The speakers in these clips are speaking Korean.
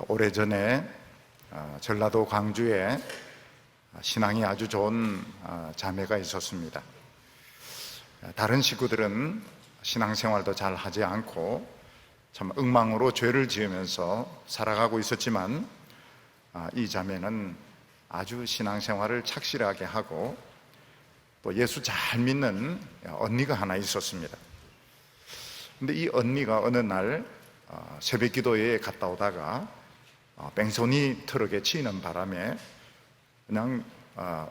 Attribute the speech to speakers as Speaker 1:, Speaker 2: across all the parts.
Speaker 1: 오래전에 전라도 광주에 신앙이 아주 좋은 자매가 있었습니다. 다른 식구들은 신앙생활도 잘 하지 않고 참 엉망으로 죄를 지으면서 살아가고 있었지만 이 자매는 아주 신앙생활을 착실하게 하고 또 예수 잘 믿는 언니가 하나 있었습니다. 근데 이 언니가 어느 날 새벽 기도회에 갔다 오다가 뺑소니 트럭에 치이는 바람에 그냥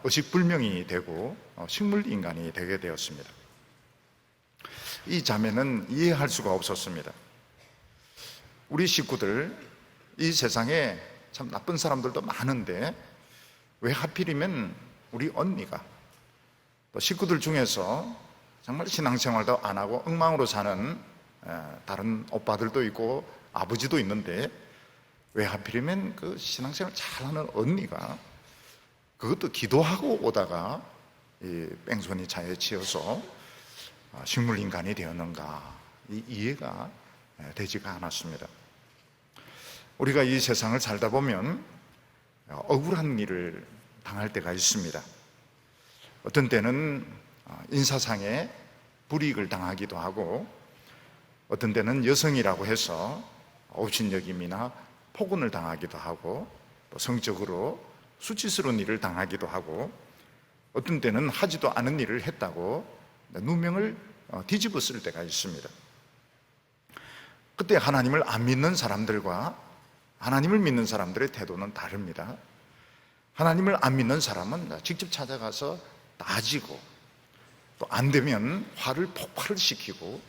Speaker 1: 의식불명이 되고 식물인간이 되게 되었습니다. 이 자매는 이해할 수가 없었습니다. 우리 식구들, 이 세상에 참 나쁜 사람들도 많은데 왜 하필이면 우리 언니가, 또 식구들 중에서 정말 신앙생활도 안 하고 엉망으로 사는 다른 오빠들도 있고 아버지도 있는데 왜 하필이면 그 신앙생활 잘하는 언니가, 그것도 기도하고 오다가 이 뺑소니 차에 치여서 식물인간이 되었는가, 이 이해가 되지가 않았습니다. 우리가 이 세상을 살다 보면 억울한 일을 당할 때가 있습니다. 어떤 때는 인사상에 불이익을 당하기도 하고, 어떤 때는 여성이라고 해서 업신여김이나 폭언을 당하기도 하고, 또 성적으로 수치스러운 일을 당하기도 하고, 어떤 때는 하지도 않은 일을 했다고 누명을 뒤집어 쓸 때가 있습니다. 그때 하나님을 안 믿는 사람들과 하나님을 믿는 사람들의 태도는 다릅니다. 하나님을 안 믿는 사람은 직접 찾아가서 따지고, 또 안 되면 화를 폭발을 시키고,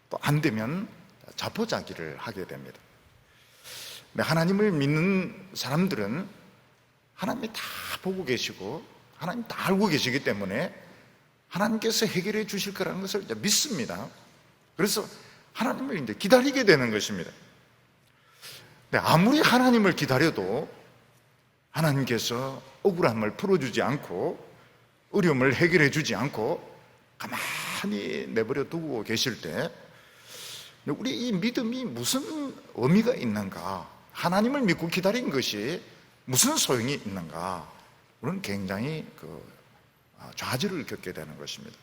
Speaker 1: 또 안 되면 자포자기를 하게 됩니다. 근데 하나님을 믿는 사람들은 하나님이 다 보고 계시고 하나님 다 알고 계시기 때문에 하나님께서 해결해 주실 거라는 것을 이제 믿습니다. 그래서 하나님을 이제 기다리게 되는 것입니다. 근데 아무리 하나님을 기다려도 하나님께서 억울함을 풀어주지 않고 어려움을 해결해 주지 않고 가만히 내버려 두고 계실 때 우리 이 믿음이 무슨 의미가 있는가, 하나님을 믿고 기다린 것이 무슨 소용이 있는가, 우리는 굉장히 좌절을 겪게 되는 것입니다.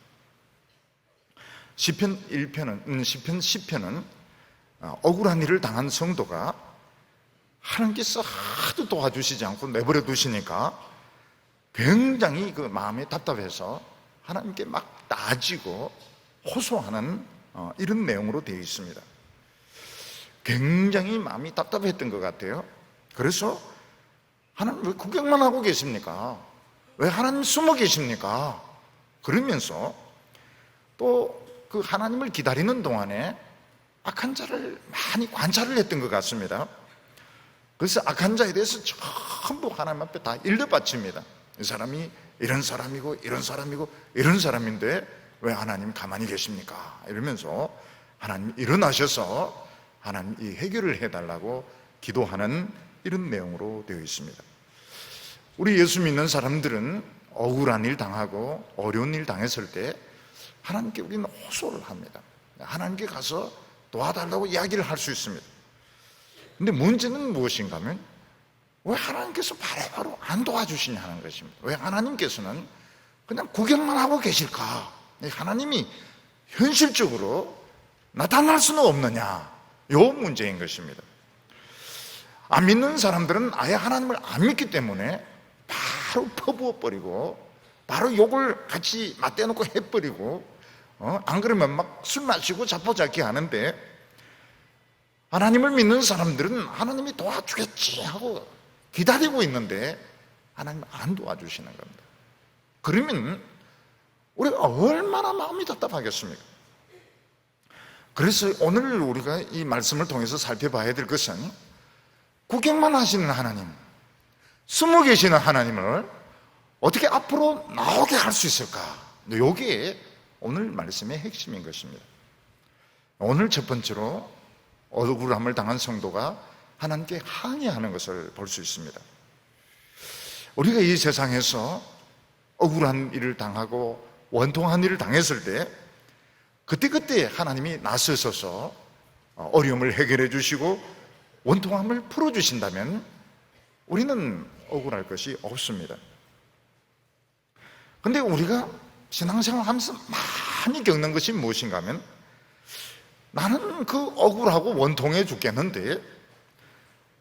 Speaker 1: 시편 10편은 억울한 일을 당한 성도가 하나님께서 하도 도와주시지 않고 내버려 두시니까 굉장히 그 마음이 답답해서 하나님께 막 따지고 호소하는 이런 내용으로 되어 있습니다. 굉장히 마음이 답답했던 것 같아요. 그래서 하나님 왜 구경만 하고 계십니까? 왜 하나님 숨어 계십니까? 그러면서 또 그 하나님을 기다리는 동안에 악한 자를 많이 관찰을 했던 것 같습니다. 그래서 악한 자에 대해서 전부 하나님 앞에 다 일러바칩니다. 이 사람이 이런 사람이고 이런 사람이고 이런 사람인데 왜 하나님 가만히 계십니까? 이러면서 하나님 일어나셔서 하나님 이 해결을 해달라고 기도하는 이런 내용으로 되어 있습니다. 우리 예수 믿는 사람들은 억울한 일 당하고 어려운 일 당했을 때 하나님께 우리는 호소를 합니다. 하나님께 가서 도와달라고 이야기를 할 수 있습니다. 근데 문제는 무엇인가 하면 왜 하나님께서 바로바로 안 도와주시냐는 것입니다. 왜 하나님께서는 그냥 구경만 하고 계실까? 하나님이 현실적으로 나타날 수는 없느냐? 이 문제인 것입니다. 안 믿는 사람들은 아예 하나님을 안 믿기 때문에 바로 퍼부어버리고 바로 욕을 같이 맞대놓고 해버리고 안 그러면 막 술 마시고 자포자기 하는데, 하나님을 믿는 사람들은 하나님이 도와주겠지 하고 기다리고 있는데 하나님 안 도와주시는 겁니다. 그러면 우리가 얼마나 마음이 답답하겠습니까? 그래서 오늘 우리가 이 말씀을 통해서 살펴봐야 될 것은 구경만 하시는 하나님, 숨어 계시는 하나님을 어떻게 앞으로 나오게 할 수 있을까? 이게 오늘 말씀의 핵심인 것입니다. 오늘 첫 번째로 억울함을 당한 성도가 하나님께 항의하는 것을 볼 수 있습니다. 우리가 이 세상에서 억울한 일을 당하고 원통한 일을 당했을 때 그때그때 하나님이 나서셔서 어려움을 해결해 주시고 원통함을 풀어주신다면 우리는 억울할 것이 없습니다. 근데 우리가 신앙생활 하면서 많이 겪는 것이 무엇인가 하면, 나는 그 억울하고 원통해 죽겠는데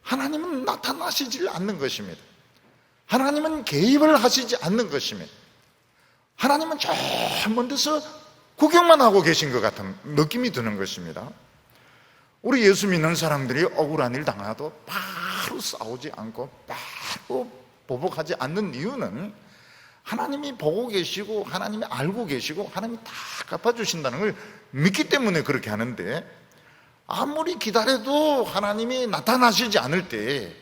Speaker 1: 하나님은 나타나시지 않는 것입니다. 하나님은 개입을 하시지 않는 것입니다. 하나님은 저 먼 데서 구경만 하고 계신 것 같은 느낌이 드는 것입니다. 우리 예수 믿는 사람들이 억울한 일 당하도 바로 싸우지 않고 바로 보복하지 않는 이유는, 하나님이 보고 계시고 하나님이 알고 계시고 하나님이 다 갚아주신다는 걸 믿기 때문에 그렇게 하는데, 아무리 기다려도 하나님이 나타나시지 않을 때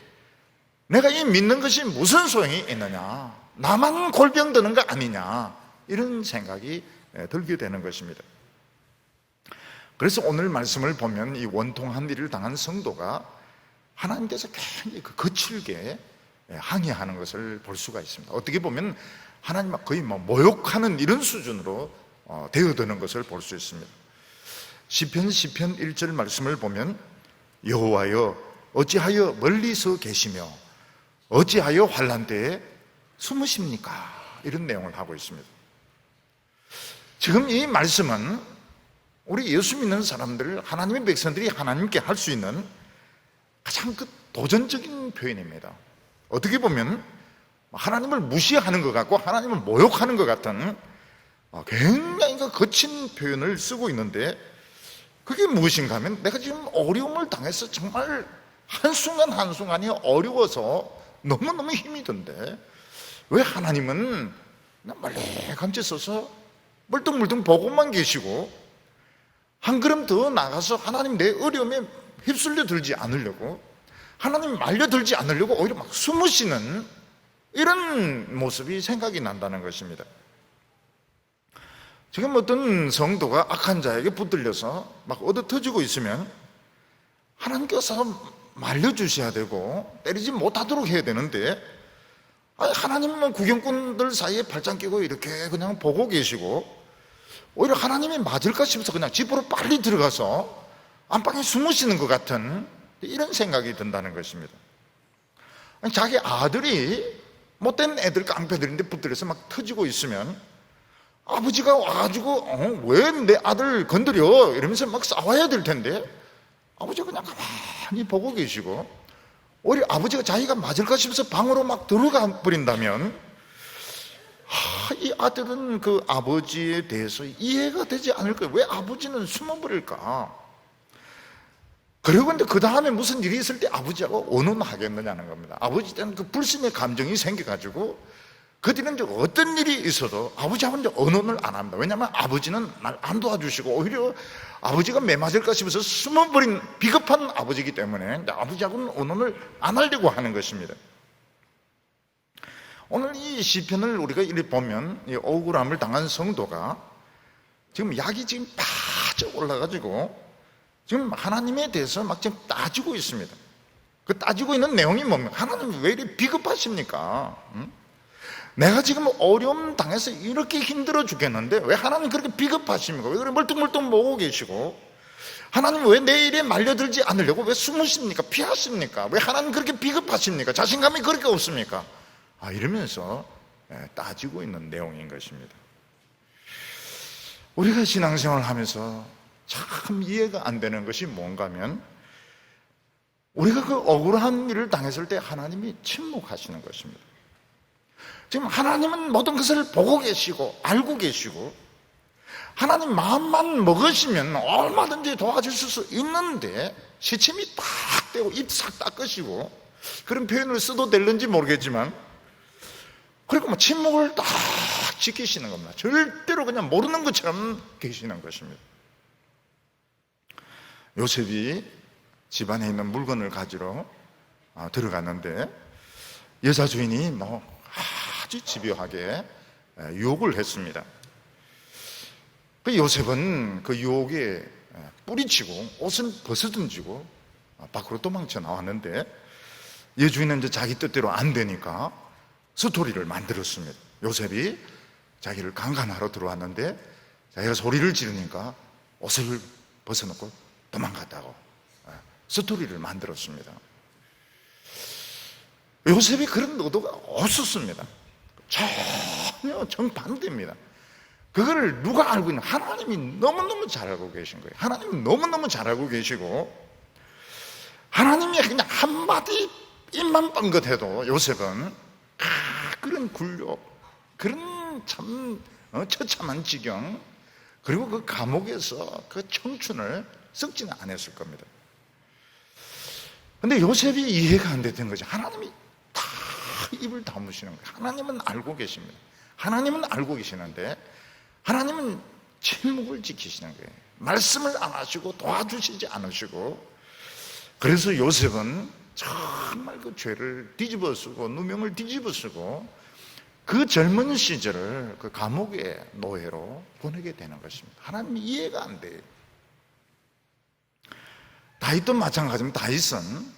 Speaker 1: 내가 이 믿는 것이 무슨 소용이 있느냐, 나만 골병 드는 거 아니냐, 이런 생각이 들게 되는 것입니다. 그래서 오늘 말씀을 보면 이 원통한 일을 당한 성도가 하나님께서 굉장히 거칠게 항의하는 것을 볼 수가 있습니다. 어떻게 보면 하나님 거의 모욕하는 이런 수준으로 되어드는 것을 볼 수 있습니다. 시편 1절 말씀을 보면, 여호와여 어찌하여 멀리서 계시며 어찌하여 환난 때에 숨으십니까? 이런 내용을 하고 있습니다. 지금 이 말씀은 우리 예수 믿는 사람들, 하나님의 백성들이 하나님께 할 수 있는 가장 도전적인 표현입니다. 어떻게 보면 하나님을 무시하는 것 같고 하나님을 모욕하는 것 같은 굉장히 거친 표현을 쓰고 있는데, 그게 무엇인가 하면, 내가 지금 어려움을 당해서 정말 한순간 한순간이 어려워서 너무너무 힘이 든데 왜 하나님은 멀리 감지 서서 멀뚱멀뚱 보고만 계시고, 한 걸음 더 나가서 하나님 내 어려움에 휩쓸려 들지 않으려고, 하나님 말려들지 않으려고 오히려 막 숨으시는 이런 모습이 생각이 난다는 것입니다. 지금 어떤 성도가 악한 자에게 붙들려서 막 얻어 터지고 있으면 하나님께서 말려주셔야 되고 때리지 못하도록 해야 되는데, 하나님은 구경꾼들 사이에 발장 끼고 이렇게 그냥 보고 계시고, 오히려 하나님이 맞을까 싶어서 그냥 집으로 빨리 들어가서 안방에 숨으시는 것 같은 이런 생각이 든다는 것입니다. 자기 아들이 못된 애들 깡패들인데 붙들려서 막 터지고 있으면 아버지가 와가지고 왜 내 아들 건드려? 이러면서 막 싸워야 될 텐데, 아버지가 그냥 가만히 보고 계시고, 오히려 아버지가 자기가 맞을까 싶어서 방으로 막 들어가 버린다면, 이 아들은 그 아버지에 대해서 이해가 되지 않을 거예요. 왜 아버지는 숨어버릴까? 그리고 근데 그 다음에 무슨 일이 있을 때 아버지하고 언혼하겠느냐는 겁니다. 아버지 때는 그 불신의 감정이 생겨가지고 그들은 이제 어떤 일이 있어도 아버지하고 이제 언혼을 안 합니다. 왜냐하면 아버지는 날 안 도와주시고 오히려 아버지가 매 맞을까 싶어서 숨어버린 비겁한 아버지이기 때문에 아버지하고는 언혼을 안 하려고 하는 것입니다. 오늘 이 시편을 우리가 이렇게 보면, 이 억울함을 당한 성도가 지금 약이 지금 빠져 올라가지고 지금 하나님에 대해서 막 지금 따지고 있습니다. 그 따지고 있는 내용이 뭡니까? 하나님 왜 이렇게 비겁하십니까? 내가 지금 어려움 당해서 이렇게 힘들어 죽겠는데 왜 하나님 그렇게 비겁하십니까? 왜 그렇게 멀뚱멀뚱 보고 계시고, 하나님 왜 내 일에 말려들지 않으려고 왜 숨으십니까? 피하십니까? 왜 하나님 그렇게 비겁하십니까? 자신감이 그렇게 없습니까? 이러면서 따지고 있는 내용인 것입니다. 우리가 신앙생활을 하면서 참 이해가 안 되는 것이 뭔가 하면, 우리가 그 억울한 일을 당했을 때 하나님이 침묵하시는 것입니다. 지금 하나님은 모든 것을 보고 계시고 알고 계시고 하나님 마음만 먹으시면 얼마든지 도와주실 수 있는데, 시침이 딱 떼고 입 싹 닦으시고, 그런 표현을 써도 될는지 모르겠지만, 그리고 침묵을 딱 지키시는 겁니다. 절대로 그냥 모르는 것처럼 계시는 것입니다. 요셉이 집안에 있는 물건을 가지러 들어갔는데, 여자 주인이 아주 집요하게 유혹을 했습니다. 그 요셉은 그 유혹에 뿌리치고 옷을 벗어던지고 밖으로 도망쳐 나왔는데, 여주인은 이제 자기 뜻대로 안 되니까 스토리를 만들었습니다. 요셉이 자기를 강간하러 들어왔는데 자기가 소리를 지르니까 옷을 벗어놓고 도망갔다고. 스토리를 만들었습니다. 요셉이 그런 의도가 없었습니다. 전혀 정반대입니다. 그거를 누가 알고 있는, 하나님이 너무너무 잘 알고 계신 거예요. 하나님은 너무너무 잘 알고 계시고, 하나님이 그냥 한마디 입만 뻥긋해도 요셉은 그런 굴욕, 그런 참 처참한 지경, 그리고 그 감옥에서 그 청춘을 썩지는 않았을 겁니다. 근데 요셉이 이해가 안 됐던 거죠. 하나님이 다 입을 다무시는 거예요. 하나님은 알고 계십니다. 하나님은 알고 계시는데 하나님은 침묵을 지키시는 거예요. 말씀을 안 하시고 도와주시지 않으시고, 그래서 요셉은 정말 그 죄를 뒤집어 쓰고 누명을 뒤집어 쓰고 그 젊은 시절을 그 감옥의 노예로 보내게 되는 것입니다. 하나님이 이해가 안 돼요. 다윗도 마찬가지입니다. 다윗은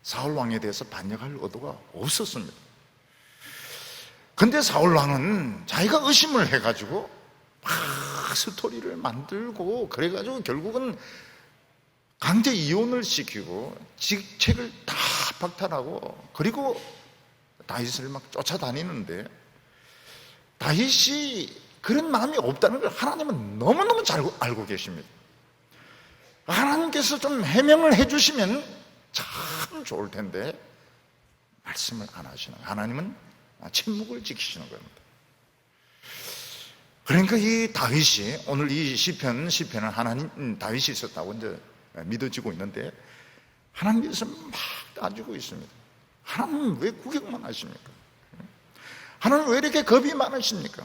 Speaker 1: 사울 왕에 대해서 반역할 의도가 없었습니다. 근데 사울 왕은 자기가 의심을 해가지고 막 스토리를 만들고, 그래가지고 결국은 강제 이혼을 시키고 직책을 다 박탈하고, 그리고 다윗을 막 쫓아다니는데, 다윗이 그런 마음이 없다는 걸 하나님은 너무너무 잘 알고 계십니다. 하나님께서 좀 해명을 해주시면 참 좋을 텐데 말씀을 안 하시는, 하나님은 침묵을 지키시는 겁니다. 그러니까 이 다윗이, 오늘 이 시편은 하나님, 다윗이 있었다고 이제 믿어지고 있는데, 하나님께서 막 따지고 있습니다. 하나님 왜 구경만 하십니까? 하나님 왜 이렇게 겁이 많으십니까?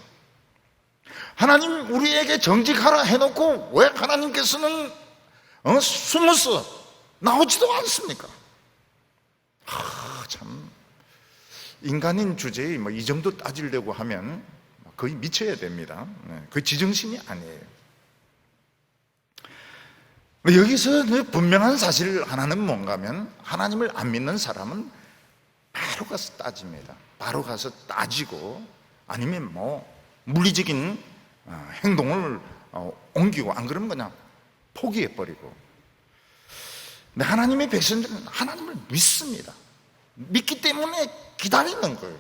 Speaker 1: 하나님 우리에게 정직하라 해놓고 왜 하나님께서는 숨어서 나오지도 않습니까? 참 인간인 주제에 이 정도 따지려고 하면 거의 미쳐야 됩니다. 그 지정신이 아니에요. 여기서 분명한 사실 하나는 뭔가 하면, 하나님을 안 믿는 사람은 바로 가서 따집니다. 바로 가서 따지고, 아니면 물리적인 행동을 옮기고, 안 그러면 그냥 포기해버리고. 근데 하나님의 백성들은 하나님을 믿습니다. 믿기 때문에 기다리는 거예요.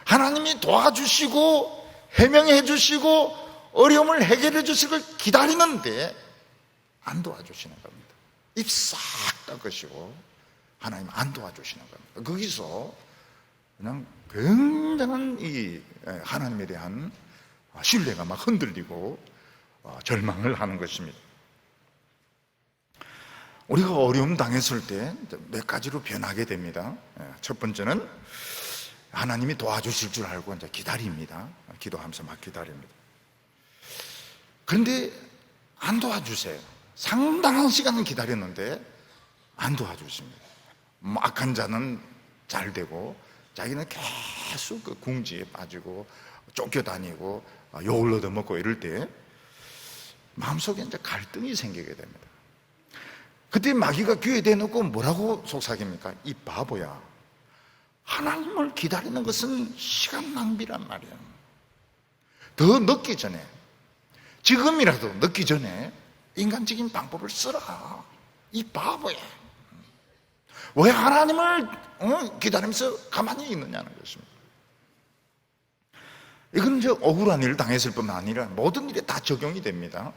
Speaker 1: 하나님이 도와주시고 해명해 주시고 어려움을 해결해 주실 걸 기다리는데 안 도와주시는 겁니다. 입 싹 닦으시고 하나님 안 도와주시는 겁니다. 거기서 그냥 굉장한 이 하나님에 대한 신뢰가 막 흔들리고 절망을 하는 것입니다. 우리가 어려움 당했을 때 몇 가지로 변하게 됩니다. 첫 번째는 하나님이 도와주실 줄 알고 이제 기다립니다. 기도하면서 막 기다립니다. 그런데 안 도와주세요. 상당한 시간을 기다렸는데 안 도와주십니다. 악한 자는 잘 되고 자기는 계속 그 궁지에 빠지고 쫓겨다니고 욕을 얻어먹고 이럴 때 마음속에 이제 갈등이 생기게 됩니다. 그때 마귀가 귀에 대놓고 뭐라고 속삭입니까? 이 바보야, 하나님을 기다리는 것은 시간 낭비란 말이야. 더 늦기 전에, 지금이라도 늦기 전에 인간적인 방법을 쓰라. 이 바보야, 왜 하나님을 기다리면서 가만히 있느냐는 것입니다. 이건 이제 억울한 일을 당했을 뿐만 아니라 모든 일에 다 적용이 됩니다.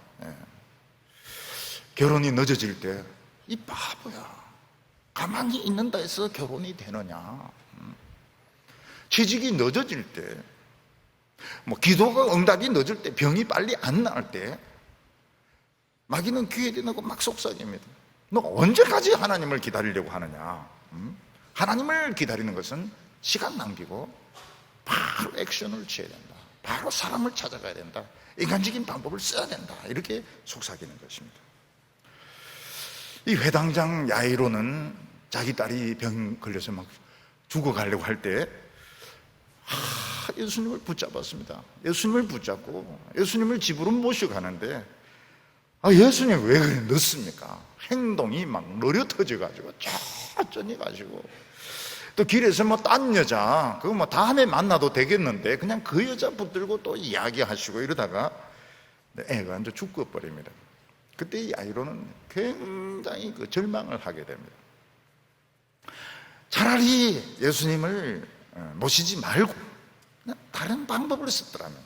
Speaker 1: 결혼이 늦어질 때 이 바보야, 가만히 있는다 해서 결혼이 되느냐. 취직이 늦어질 때, 기도가 응답이 늦을 때, 병이 빨리 안 나을 때 마귀는 귀에 대놓고 막 속삭입니다. 너 언제까지 하나님을 기다리려고 하느냐. 하나님을 기다리는 것은 시간 낭비고 바로 액션을 취해야 된다. 바로 사람을 찾아가야 된다. 인간적인 방법을 써야 된다. 이렇게 속삭이는 것입니다. 이 회당장 야이로는 자기 딸이 병 걸려서 막 죽어가려고 할 때 예수님을 붙잡았습니다. 예수님을 붙잡고 예수님을 집으로 모셔가는데 예수님 왜 그래 늦습니까? 행동이 막 느려터져가지고 천천히 가시고, 또 길에서 딴 여자 그거 다음에 만나도 되겠는데 그냥 그 여자 붙들고 또 이야기하시고 이러다가 애가 이제 죽어버립니다. 그때 이 야이로는 굉장히 그 절망을 하게 됩니다. 차라리 예수님을 모시지 말고 다른 방법을 썼더라면,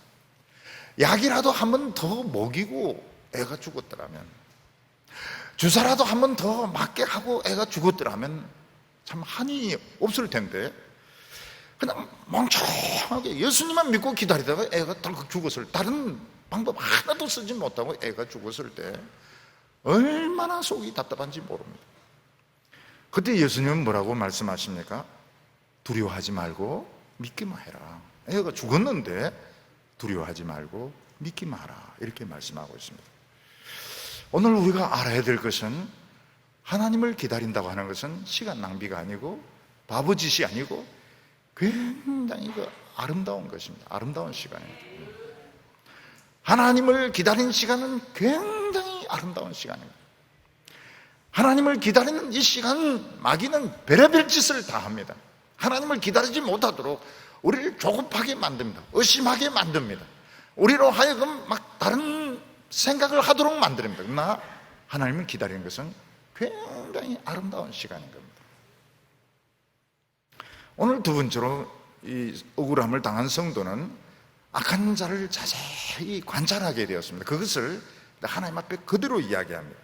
Speaker 1: 약이라도 한 번 더 먹이고 애가 죽었더라면, 주사라도 한 번 더 맞게 하고 애가 죽었더라면 참 한이 없을 텐데, 그냥 멍청하게 예수님만 믿고 기다리다가 애가 덜컥 죽었을, 다른 방법 하나도 쓰지 못하고 애가 죽었을 때 얼마나 속이 답답한지 모릅니다. 그때 예수님은 뭐라고 말씀하십니까? 두려워하지 말고 믿기만 해라. 애가 죽었는데 두려워하지 말고 믿기만 하라, 이렇게 말씀하고 있습니다. 오늘 우리가 알아야 될 것은, 하나님을 기다린다고 하는 것은 시간 낭비가 아니고 바보짓이 아니고 굉장히 아름다운 것입니다. 아름다운 시간입니다. 하나님을 기다리는 시간은 굉장히 아름다운 시간입니다. 하나님을 기다리는 이 시간, 마귀는 별의별 짓을 다 합니다. 하나님을 기다리지 못하도록 우리를 조급하게 만듭니다. 의심하게 만듭니다. 우리로 하여금 막 다른 생각을 하도록 만듭니다. 그러나 하나님을 기다리는 것은 굉장히 아름다운 시간인 겁니다. 오늘 두 번째로, 이 억울함을 당한 성도는 악한 자를 자세히 관찰하게 되었습니다. 그것을 하나님 앞에 그대로 이야기합니다.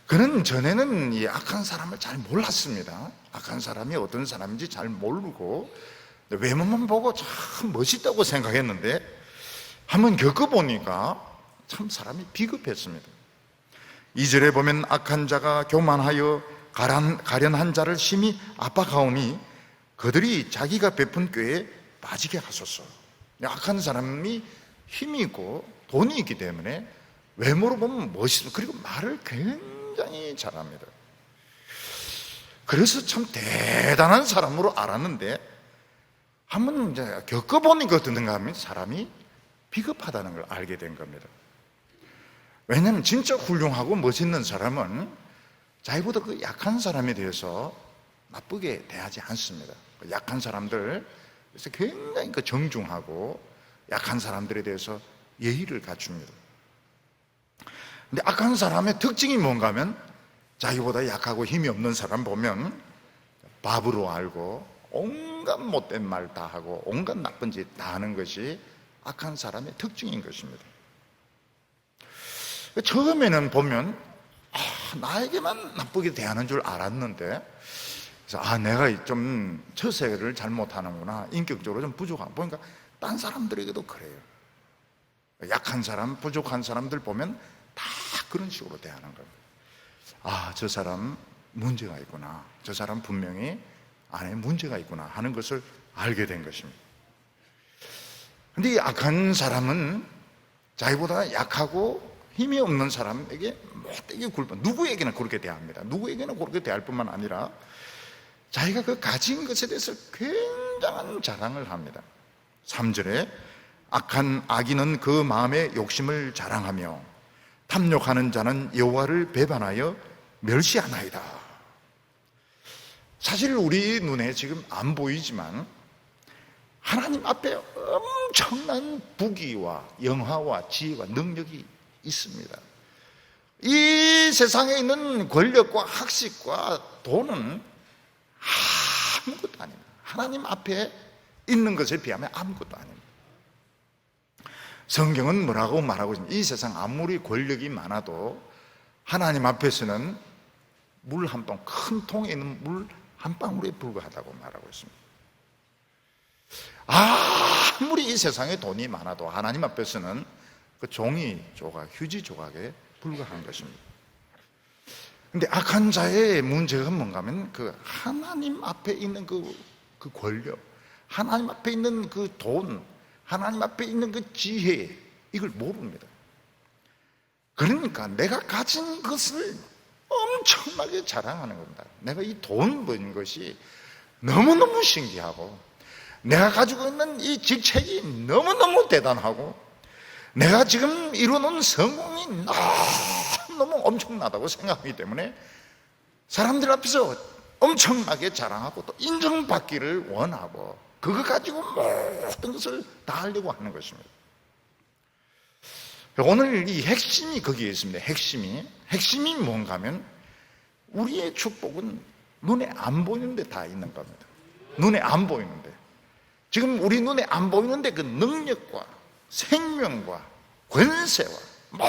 Speaker 1: 그는 전에는 이 악한 사람을 잘 몰랐습니다. 악한 사람이 어떤 사람인지 잘 모르고 외모만 보고 참 멋있다고 생각했는데, 한번 겪어보니까 참 사람이 비겁했습니다. 2절에 보면 악한 자가 교만하여 가련한 자를 심히 압박하오니 그들이 자기가 베푼 꾀에 빠지게 하소서. 악한 사람이 힘이 있고 돈이 있기 때문에 외모로 보면 멋있어, 그리고 말을 굉장히 잘합니다. 그래서 참 대단한 사람으로 알았는데, 한번 이제 겪어보니까 어떤가 하면 사람이 비겁하다는 걸 알게 된 겁니다. 왜냐하면 진짜 훌륭하고 멋있는 사람은 자기보다 그 약한 사람에 대해서 나쁘게 대하지 않습니다. 약한 사람들, 그래서 굉장히 정중하고 약한 사람들에 대해서 예의를 갖춥니다. 근데 악한 사람의 특징이 뭔가 하면, 자기보다 약하고 힘이 없는 사람 보면 바보로 알고 온갖 못된 말 다 하고 온갖 나쁜 짓 다 하는 것이 악한 사람의 특징인 것입니다. 처음에는 보면 나에게만 나쁘게 대하는 줄 알았는데, 그래서 내가 좀 처세를 잘못하는구나, 인격적으로 좀 부족하고, 보니까 딴 사람들에게도 그래요. 약한 사람, 부족한 사람들 보면 다 그런 식으로 대하는 겁니다. 저 사람 문제가 있구나, 저 사람 분명히 안에 문제가 있구나 하는 것을 알게 된 것입니다. 근데 이 악한 사람은 자기보다 약하고 힘이 없는 사람에게 못되게 굴고, 누구에게나 그렇게 대합니다. 누구에게나 그렇게 대할 뿐만 아니라 자기가 그 가진 것에 대해서 굉장한 자랑을 합니다. 3절에 악한 악인은 그 마음의 욕심을 자랑하며 탐욕하는 자는 여호와를 배반하여 멸시하나이다. 사실 우리 눈에 지금 안 보이지만 하나님 앞에 엄청난 부귀와 영화와 지혜와 능력이 있습니다. 이 세상에 있는 권력과 학식과 돈은 아무것도 아닙니다. 하나님 앞에 있는 것에 비하면 아무것도 아닙니다. 성경은 뭐라고 말하고 있습니까? 이 세상 아무리 권력이 많아도 하나님 앞에서는 물 한 방, 큰 통에 있는 물 한 방울에 불과하다고 말하고 있습니다. 아무리 이 세상에 돈이 많아도 하나님 앞에서는 그 종이 조각, 휴지 조각에 불과한 것입니다. 근데 악한 자의 문제가 뭔가 하면 그 하나님 앞에 있는 그 권력, 하나님 앞에 있는 그 돈, 하나님 앞에 있는 그 지혜, 이걸 모릅니다. 그러니까 내가 가진 것을 엄청나게 자랑하는 겁니다. 내가 이 돈 번 것이 너무너무 신기하고, 내가 가지고 있는 이 직책이 너무너무 대단하고, 내가 지금 이루는 성공이 너무너무 엄청나다고 생각하기 때문에 사람들 앞에서 엄청나게 자랑하고 또 인정받기를 원하고, 그거 가지고 모든 것을 다 하려고 하는 것입니다. 오늘 이 핵심이 거기에 있습니다. 핵심이 뭔가 하면 우리의 축복은 눈에 안 보이는데 다 있는 겁니다. 눈에 안 보이는데, 지금 우리 눈에 안 보이는데 그 능력과 생명과 권세와 뭐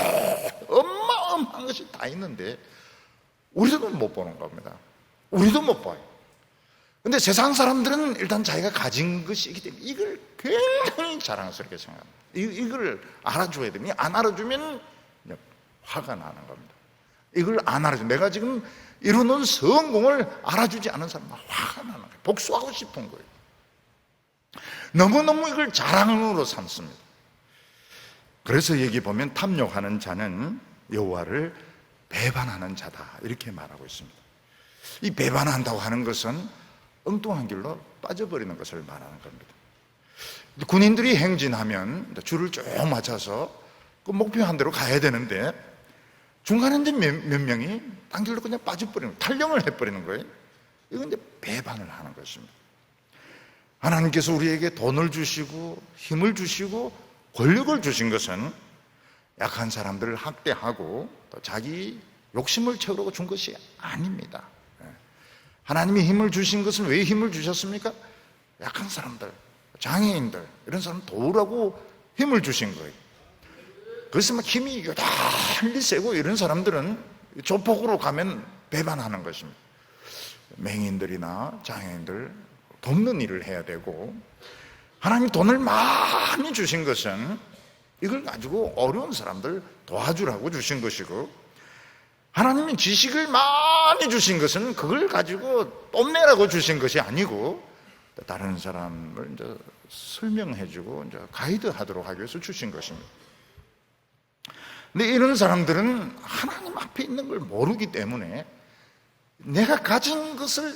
Speaker 1: 어마어마한 것이 다 있는데 우리도 못 보는 겁니다. 우리도 못 봐요. 근데 세상 사람들은 일단 자기가 가진 것이 있기 때문에 이걸 굉장히 자랑스럽게 생각합니다. 이걸 알아줘야 됩니다. 안 알아주면 화가 나는 겁니다. 이걸 안 알아줘. 내가 지금 이루는 성공을 알아주지 않은 사람은 화가 나는 거예요. 복수하고 싶은 거예요. 너무너무 이걸 자랑으로 삼습니다. 그래서 여기 보면 탐욕하는 자는 여호와를 배반하는 자다, 이렇게 말하고 있습니다. 이 배반한다고 하는 것은 엉뚱한 길로 빠져버리는 것을 말하는 겁니다. 군인들이 행진하면 줄을 쭉 맞춰서 그 목표한 대로 가야 되는데 중간에 이제 몇 명이 딴 길로 그냥 빠져버리는 거예요. 탈영을 해버리는 거예요. 이건 이제 배반을 하는 것입니다. 하나님께서 우리에게 돈을 주시고 힘을 주시고 권력을 주신 것은 약한 사람들을 학대하고 또 자기 욕심을 채우려고 준 것이 아닙니다. 하나님이 힘을 주신 것은 왜 힘을 주셨습니까? 약한 사람들, 장애인들, 이런 사람 도우라고 힘을 주신 거예요. 그래서 막 힘이 유달리 세고 이런 사람들은 조폭으로 가면 배반하는 것입니다. 맹인들이나 장애인들 돕는 일을 해야 되고, 하나님이 돈을 많이 주신 것은 이걸 가지고 어려운 사람들 도와주라고 주신 것이고, 하나님이 지식을 많이 주신 것은 그걸 가지고 뽐내라고 주신 것이 아니고 다른 사람을 이제 설명해주고 이제 가이드하도록 하기 위해서 주신 것입니다. 근데 이런 사람들은 하나님 앞에 있는 걸 모르기 때문에 내가 가진 것을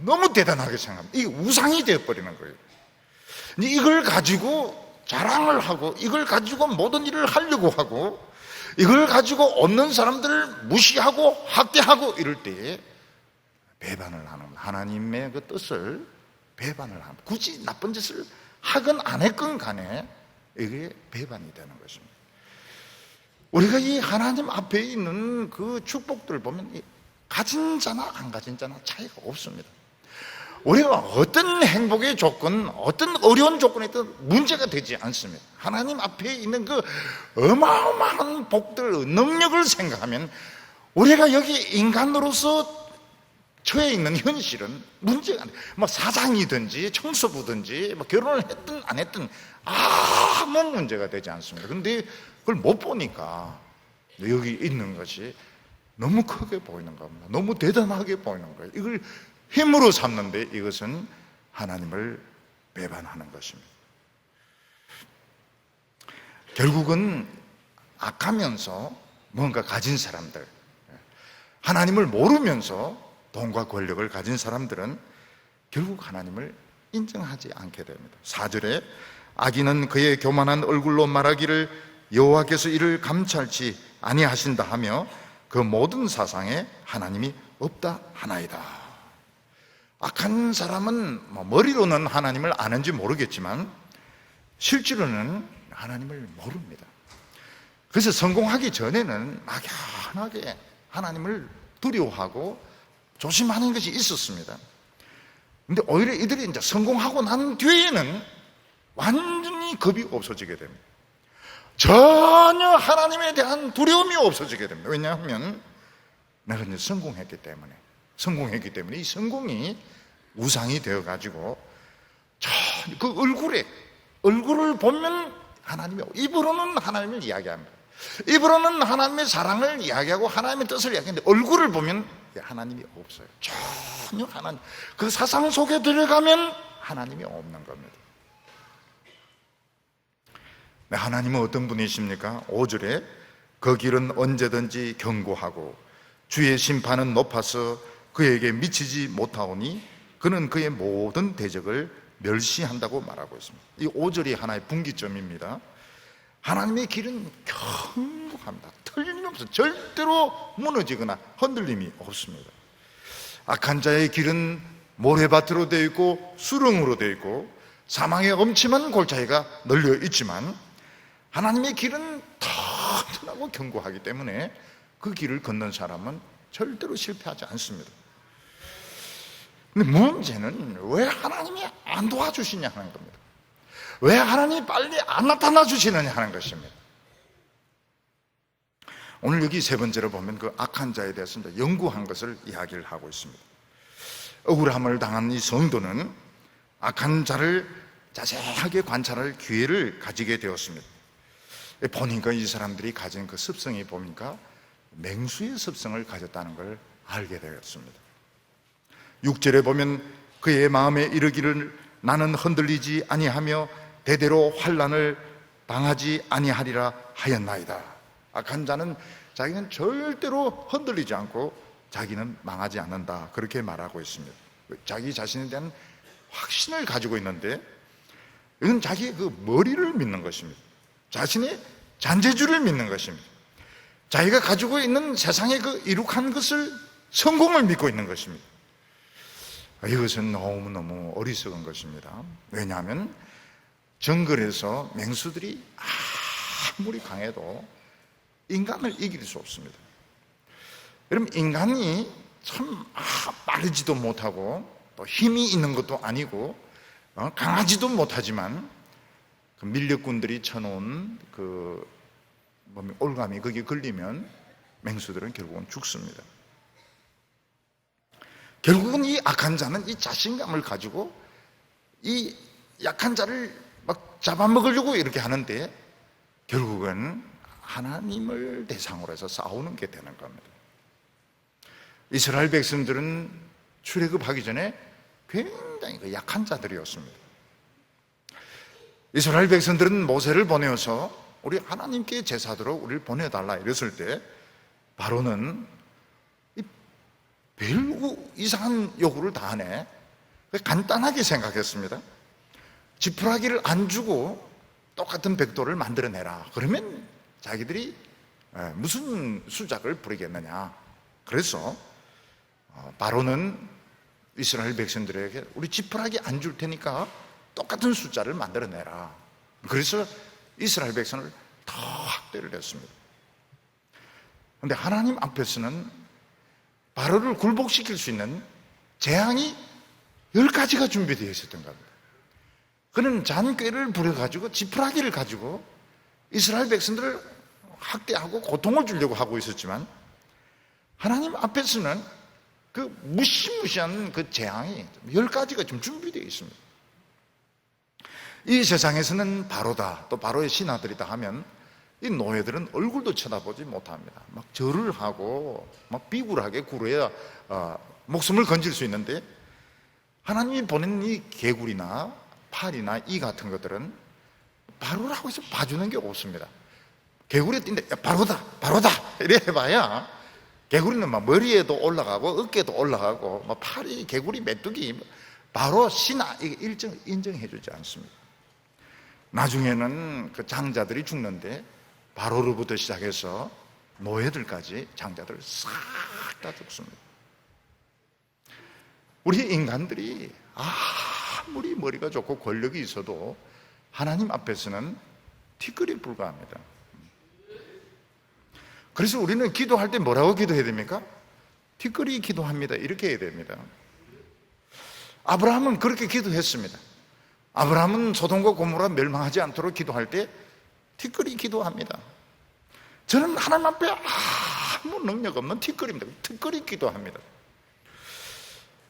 Speaker 1: 너무 대단하게 생각합니다. 이게 우상이 되어버리는 거예요. 이걸 가지고 자랑을 하고 이걸 가지고 모든 일을 하려고 하고 이걸 가지고 없는 사람들을 무시하고 학대하고 이럴 때에 배반을 하는 거예요. 하나님의 그 뜻을 배반을 하는 거예요. 굳이 나쁜 짓을 하건 안 했건 간에 이게 배반이 되는 것입니다. 우리가 이 하나님 앞에 있는 그 축복들을 보면 가진 자나 안 가진 자나 차이가 없습니다. 우리가 어떤 행복의 조건, 어떤 어려운 조건에 있든 문제가 되지 않습니다. 하나님 앞에 있는 그 어마어마한 복들, 능력을 생각하면 우리가 여기 인간으로서 처해 있는 현실은 문제가 안 돼요. 뭐 사장이든지 청소부든지 뭐 결혼을 했든 안 했든 아무 문제가 되지 않습니다. 근데 그걸 못 보니까 여기 있는 것이 너무 크게 보이는 겁니다. 너무 대단하게 보이는 거예요. 이걸 힘으로 삼는데 이것은 하나님을 배반하는 것입니다. 결국은 악하면서 뭔가 가진 사람들, 하나님을 모르면서 돈과 권력을 가진 사람들은 결국 하나님을 인정하지 않게 됩니다. 4절에 악인은 그의 교만한 얼굴로 말하기를 여호와께서 이를 감찰치 아니하신다 하며 그 모든 사상에 하나님이 없다 하나이다. 악한 사람은 머리로는 하나님을 아는지 모르겠지만 실제로는 하나님을 모릅니다. 그래서 성공하기 전에는 막연하게 하나님을 두려워하고 조심하는 것이 있었습니다. 근데 오히려 이들이 이제 성공하고 난 뒤에는 완전히 겁이 없어지게 됩니다. 전혀 하나님에 대한 두려움이 없어지게 됩니다. 왜냐하면 내가 이제 성공했기 때문에 이 성공이 우상이 되어가지고 그 얼굴을 보면 하나님이, 입으로는 하나님을 이야기합니다. 입으로는 하나님의 사랑을 이야기하고 하나님의 뜻을 이야기하는데 얼굴을 보면 하나님이 없어요. 전혀 하나님, 그 사상 속에 들어가면 하나님이 없는 겁니다. 하나님은 어떤 분이십니까? 5절에 그 길은 언제든지 견고하고 주의 심판은 높아서 그에게 미치지 못하오니 그는 그의 모든 대적을 멸시한다고 말하고 있습니다. 이 5절이 하나의 분기점입니다. 하나님의 길은 견고합니다. 틀림없어 절대로 무너지거나 흔들림이 없습니다. 악한 자의 길은 모래밭으로 되어 있고 수렁으로 되어 있고 사망의 엄침한 골짜기가 널려 있지만 하나님의 길은 싫다고 경고하기 때문에 그 길을 걷는 사람은 절대로 실패하지 않습니다. 근데 문제는 왜 하나님이 안 도와주시냐 하는 겁니다. 왜 하나님이 빨리 안 나타나 주시느냐 하는 것입니다. 오늘 여기 세 번째로 보면 그 악한 자에 대해서 이제 연구한 것을 이야기를 하고 있습니다. 억울함을 당한 이 성도는 악한 자를 자세하게 관찰할 기회를 가지게 되었습니다. 보니까 이 사람들이 가진 그 습성이 보니까 맹수의 습성을 가졌다는 걸 알게 되었습니다. 6절에 보면 그의 마음에 이르기를 나는 흔들리지 아니하며 대대로 환난을 당하지 아니하리라 하였나이다. 악한 자는 자기는 절대로 흔들리지 않고 자기는 망하지 않는다, 그렇게 말하고 있습니다. 자기 자신에 대한 확신을 가지고 있는데 이건 자기의 그 머리를 믿는 것입니다. 자신의 잔재주를 믿는 것입니다. 자기가 가지고 있는 세상의 그 이룩한 것을, 성공을 믿고 있는 것입니다. 이것은 너무너무 어리석은 것입니다. 왜냐하면 정글에서 맹수들이 아무리 강해도 인간을 이길 수 없습니다. 여러분, 인간이 참 빠르지도 못하고 또 힘이 있는 것도 아니고 강하지도 못하지만 그 밀렵꾼들이 쳐놓은 그 올가미 거기에 걸리면 맹수들은 결국은 죽습니다. 결국은 이 악한 자는 이 자신감을 가지고 이 약한 자를 막 잡아먹으려고 이렇게 하는데 결국은 하나님을 대상으로 해서 싸우는 게 되는 겁니다. 이스라엘 백성들은 출애굽하기 전에 굉장히 그 약한 자들이었습니다. 이스라엘 백성들은 모세를 보내어서 우리 하나님께 제사드로 우리를 보내달라 이랬을 때 바로는 별로 이상한 요구를 다 하네. 간단하게 생각했습니다. 지푸라기를 안 주고 똑같은 벽돌을 만들어내라. 그러면 자기들이 무슨 수작을 부리겠느냐. 그래서 바로는 이스라엘 백성들에게 우리 지푸라기 안 줄 테니까 똑같은 숫자를 만들어내라. 그래서 이스라엘 백성을 더 학대를 했습니다. 그런데 하나님 앞에서는 바로를 굴복시킬 수 있는 재앙이 10가지가 준비되어 있었던 겁니다. 그는 잔꾀를 부려가지고 지푸라기를 가지고 이스라엘 백성들을 학대하고 고통을 주려고 하고 있었지만 하나님 앞에서는 그 무시무시한 그 재앙이 10가지가 좀 준비되어 있습니다. 이 세상에서는 바로다, 또 바로의 신하들이다 하면 이 노예들은 얼굴도 쳐다보지 못합니다. 막 절을 하고 막 비굴하게 굴어야 목숨을 건질 수 있는데 하나님이 보낸 이 개구리나 팔이나 이 같은 것들은 바로라고 해서 봐주는 게 없습니다. 개구리 뛴데 바로다 바로다 이래 해봐야 개구리는 막 머리에도 올라가고 어깨에도 올라가고 막 팔이 개구리 메뚜기 바로 신하 인정해 주지 않습니다. 나중에는 그 장자들이 죽는데 바로로부터 시작해서 노예들까지 장자들 싹 다 죽습니다. 우리 인간들이 아무리 머리가 좋고 권력이 있어도 하나님 앞에서는 티끌에 불과합니다. 그래서 우리는 기도할 때 뭐라고 기도해야 됩니까? 티끌이 기도합니다 이렇게 해야 됩니다. 아브라함은 그렇게 기도했습니다. 아브라함은 소돔과 고모라 멸망하지 않도록 기도할 때 티끌이 기도합니다. 저는 하나님 앞에 아무 능력 없는 티끌입니다. 티끌이 기도합니다.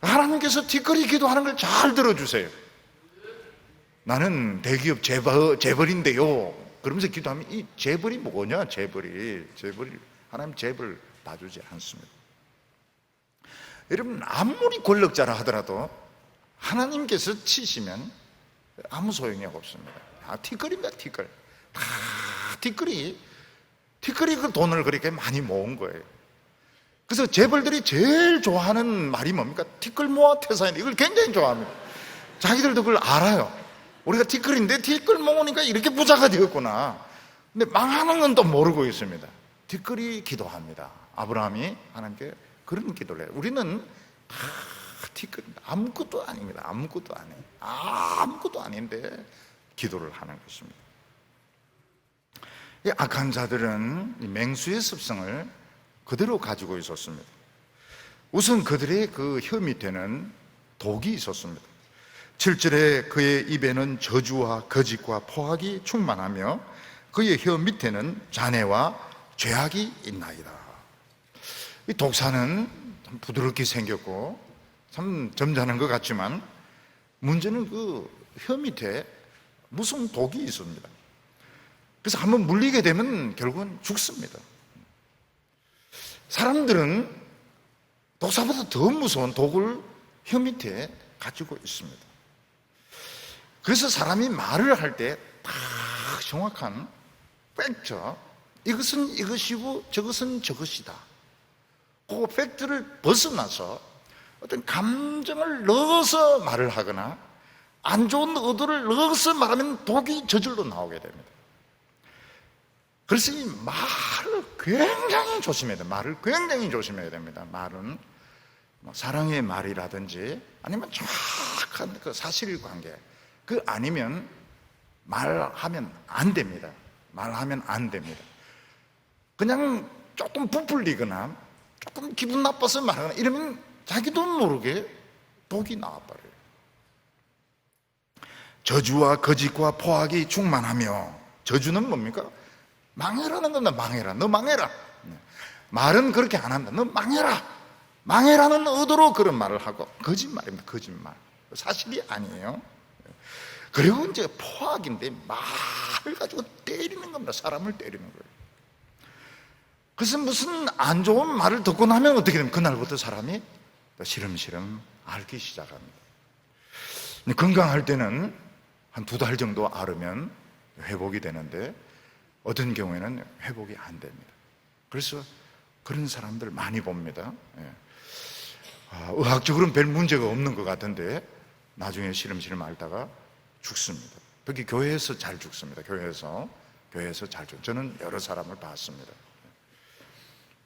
Speaker 1: 하나님께서 티끌이 기도하는 걸 잘 들어주세요. 나는 대기업 재벌인데요 그러면서 기도하면 이 재벌이 뭐냐, 재벌이 하나님 재벌 봐주지 않습니다. 여러분, 아무리 권력자라 하더라도 하나님께서 치시면 아무 소용이 없습니다. 티끌입니다. 티끌. 다 티끌이 그 돈을 그렇게 많이 모은 거예요. 그래서 재벌들이 제일 좋아하는 말이 뭡니까? 티끌 모아 태산인데 이걸 굉장히 좋아합니다. 자기들도 그걸 알아요. 우리가 티끌인데 티끌 모으니까 이렇게 부자가 되었구나. 근데 망하는 건 또 모르고 있습니다. 티끌이 기도합니다. 아브라함이 하나님께 그런 기도를 해요. 우리는 다 티끌, 아무것도 아닙니다. 아무것도 아닌데 기도를 하는 것입니다. 이 악한 자들은 이 맹수의 습성을 그대로 가지고 있었습니다. 우선 그들의 그 혀 밑에는 독이 있었습니다. 7절에 그의 입에는 저주와 거짓과 포악이 충만하며 그의 혀 밑에는 잔해와 죄악이 있나이다. 이 독사는 참 부드럽게 생겼고 참 점잖은 것 같지만 문제는 그 혀 밑에 무슨 독이 있습니다. 그래서 한번 물리게 되면 결국은 죽습니다. 사람들은 독사보다 더 무서운 독을 혀 밑에 가지고 있습니다. 그래서 사람이 말을 할 때 딱 정확한 팩트, 이것은 이것이고 저것은 저것이다, 그 팩트를 벗어나서 어떤 감정을 넣어서 말을 하거나 안 좋은 의도를 넣어서 말하면 독이 저절로 나오게 됩니다. 그래서 이 말을 굉장히 조심해야 돼요. 말을 굉장히 조심해야 됩니다. 말은 사랑의 말이라든지 아니면 정확한 그 사실관계, 그 아니면 말하면 안 됩니다. 말하면 안 됩니다. 그냥 조금 부풀리거나 조금 기분 나빠서 말하거나 이러면 자기도 모르게 독이 나와버려요. 저주와 거짓과 포악이 충만하며, 저주는 뭡니까? 망해라는 겁니다. 망해라. 너 망해라. 말은 그렇게 안 한다. 너 망해라. 망해라는 의도로 그런 말을 하고, 거짓말입니다. 거짓말. 사실이 아니에요. 그리고 이제 포악인데 말을 가지고 때리는 겁니다. 사람을 때리는 거예요. 그래서 무슨 안 좋은 말을 듣고 나면 어떻게 됩니까? 그날부터 사람이 시름시름 앓기 시작합니다. 건강할 때는 한 2달 정도 앓으면 회복이 되는데 어떤 경우에는 회복이 안 됩니다. 그래서 그런 사람들 많이 봅니다. 의학적으로는 별 문제가 없는 것 같은데 나중에 시름시름 앓다가 죽습니다. 특히 교회에서 잘 죽습니다. 교회에서 잘 죽. 저는 여러 사람을 봤습니다.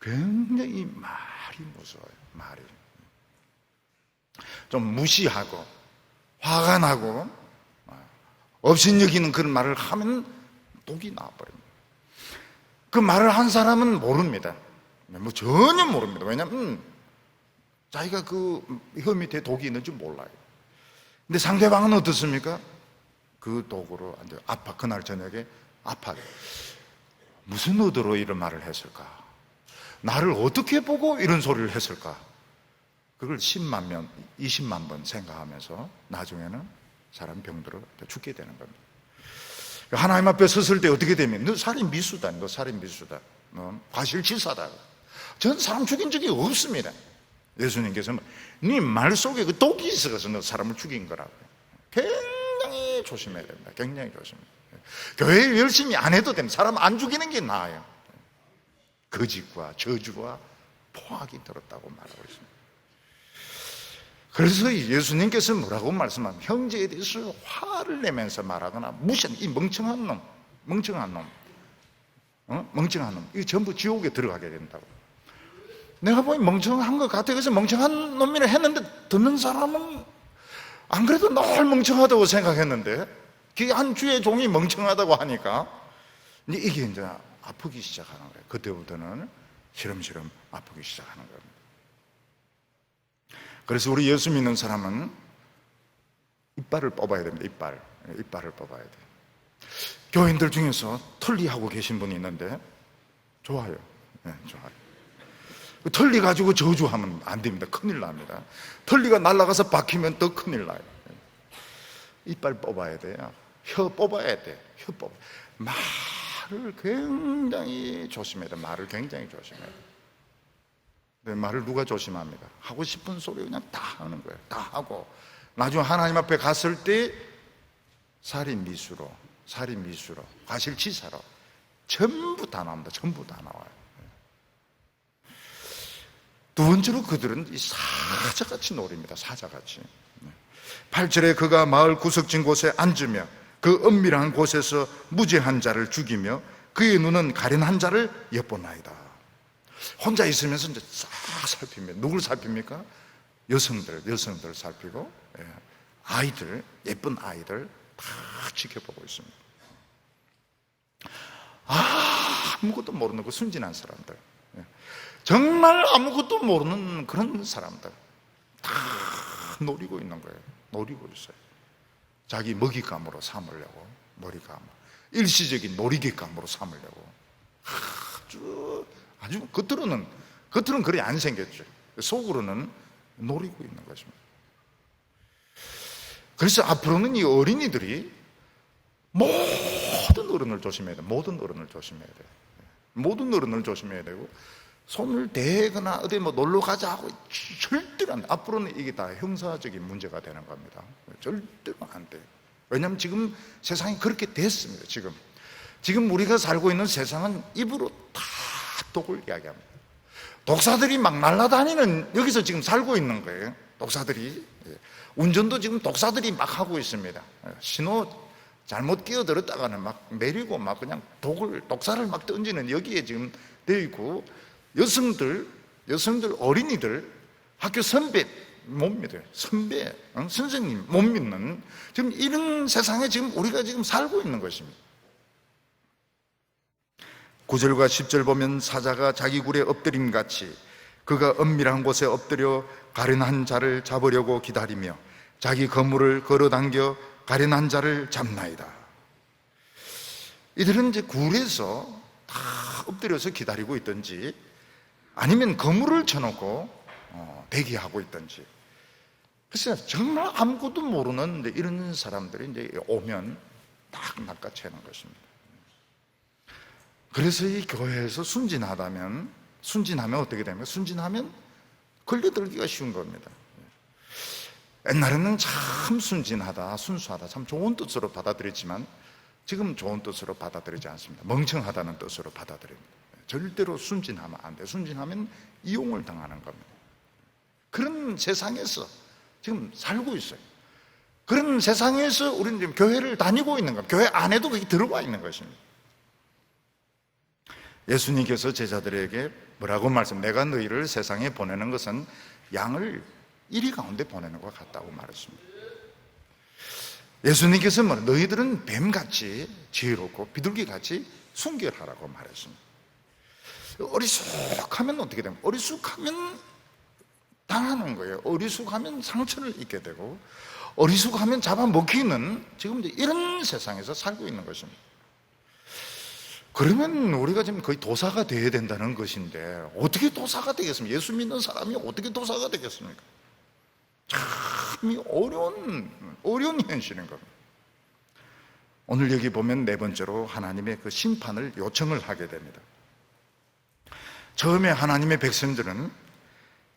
Speaker 1: 굉장히 말이 무서워요. 말이 좀 무시하고 화가 나고 업신여기는 그런 말을 하면 독이 나와버립니다. 그 말을 한 사람은 모릅니다. 뭐 전혀 모릅니다. 왜냐하면 자기가 그 혀 밑에 독이 있는지 몰라요. 근데 상대방은 어떻습니까? 그 독으로 아파. 그날 저녁에 아파요. 무슨 의도로 이런 말을 했을까? 나를 어떻게 보고 이런 소리를 했을까? 그걸 10만 명, 20만 번 생각하면서 나중에는 사람 병들어 죽게 되는 겁니다. 하나님 앞에 섰을 때 어떻게 되면 너 살인 미수다, 너 살인 미수다, 너 과실치사다. 전 사람 죽인 적이 없습니다. 예수님께서는 네 말 속에 그 독이 있어서 너 사람을 죽인 거라고. 굉장히 조심해야 됩니다. 굉장히 조심해야 됩니다. 교회 열심히 안 해도 됩니다. 사람 안 죽이는 게 나아요. 거짓과 저주와 포악이 들었다고 말하고 있습니다. 그래서 예수님께서 뭐라고 말씀하면 형제에 대해서 화를 내면서 말하거나 무시하는 이 멍청한 놈, 멍청한 놈, 이거 전부 지옥에 들어가게 된다고. 내가 보니 멍청한 것 같아. 그래서 멍청한 놈이라 했는데 듣는 사람은 안 그래도 늘 멍청하다고 생각했는데 그 한 주의 종이 멍청하다고 하니까 이게 이제 아프기 시작하는 거예요. 그때부터는 시름시름 아프기 시작하는 겁니다. 그래서 우리 예수 믿는 사람은 이빨을 뽑아야 됩니다. 이빨을 뽑아야 돼요. 교인들 중에서 털리하고 계신 분이 있는데 좋아요. 네, 좋아요. 털리 가지고 저주하면 안 됩니다. 큰일 납니다. 털리가 날아가서 박히면 더 큰일 나요. 이빨 뽑아야 돼요. 혀 뽑아야 돼. 혀 뽑아. 말을 굉장히 조심해야 돼. 말을 굉장히 조심해야 돼. 근데 말을 누가 조심합니까? 하고 싶은 소리 그냥 다 하는 거예요. 다 하고 나중에 하나님 앞에 갔을 때 살인 미수로, 과실치사로 전부 다 나옵니다. 전부 다 나와요. 두 번째로 그들은 이 사자같이 노립니다. 사자같이. 8절에 그가 마을 구석진 곳에 앉으며 그 은밀한 곳에서 무죄한 자를 죽이며 그의 눈은 가련한 자를 엿보나이다. 혼자 있으면서 이제 싹 살핍니다. 누굴 살핍니까? 여성들 살피고, 아이들, 예쁜 아이들 다 지켜보고 있습니다. 아무것도 모르는 그 순진한 사람들, 정말 아무것도 모르는 그런 사람들 다 노리고 있는 거예요. 노리고 있어요. 자기 먹잇감으로 삼으려고, 놀이감, 일시적인 놀이기감으로 삼으려고 아주 겉으로는 그리 안 생겼죠. 속으로는 노리고 있는 것입니다. 그래서 앞으로는 이 어린이들이 모든 어른을 조심해야 돼요. 모든 어른을 조심해야 돼요. 모든 어른을 조심해야 되고, 손을 대거나 어디 뭐 놀러 가자 하고 절대로 안 돼. 앞으로는 이게 다 형사적인 문제가 되는 겁니다. 절대로 안 돼요. 왜냐하면 지금 세상이 그렇게 됐습니다. 지금 우리가 살고 있는 세상은 입으로 다 독을 이야기합니다. 독사들이 막 날아다니는, 여기서 지금 살고 있는 거예요. 독사들이. 운전도 지금 독사들이 막 하고 있습니다. 신호 잘못 끼어들었다가는 막 내리고 막 그냥 독사를 막 던지는, 여기에 지금 되어 있고, 여성들, 어린이들, 학교 선배 못 믿어요. 선배, 선생님 못 믿는, 지금 이런 세상에 지금 우리가 지금 살고 있는 것입니다. 9절과 10절 보면 사자가 자기 굴에 엎드림 같이 그가 은밀한 곳에 엎드려 가련한 자를 잡으려고 기다리며 자기 거물을 걸어당겨 가련한 자를 잡나이다. 이들은 이제 굴에서 다 엎드려서 기다리고 있든지 아니면 거물을 쳐놓고 대기하고 있든지, 그래서 정말 아무것도 모르는 이런 사람들이 이제 오면 딱 낚아채는 것입니다. 그래서 이 교회에서 순진하면 어떻게 됩니까? 순진하면 걸려들기가 쉬운 겁니다. 옛날에는 참 순진하다, 순수하다, 참 좋은 뜻으로 받아들였지만 지금 좋은 뜻으로 받아들이지 않습니다. 멍청하다는 뜻으로 받아들입니다. 절대로 순진하면 안 돼요. 순진하면 이용을 당하는 겁니다. 그런 세상에서 지금 살고 있어요. 그런 세상에서 우리는 지금 교회를 다니고 있는 겁니다. 교회 안에도 그게 들어와 있는 것입니다. 예수님께서 제자들에게 뭐라고 내가 너희를 세상에 보내는 것은 양을 이리 가운데 보내는 것 같다고 말했습니다. 예수님께서 너희들은 뱀같이 지혜롭고 비둘기같이 순결하라고 말했습니다. 어리숙하면 어떻게 됩니까? 어리숙하면 당하는 거예요. 어리숙하면 상처를 입게 되고, 어리숙하면 잡아먹히는, 지금 이제 이런 세상에서 살고 있는 것입니다. 그러면 우리가 지금 거의 도사가 되어야 된다는 것인데, 어떻게 도사가 되겠습니까? 예수 믿는 사람이 어떻게 도사가 되겠습니까? 참 어려운 현실인 겁니다. 오늘 여기 보면 네 번째로 하나님의 그 심판을 요청을 하게 됩니다. 처음에 하나님의 백성들은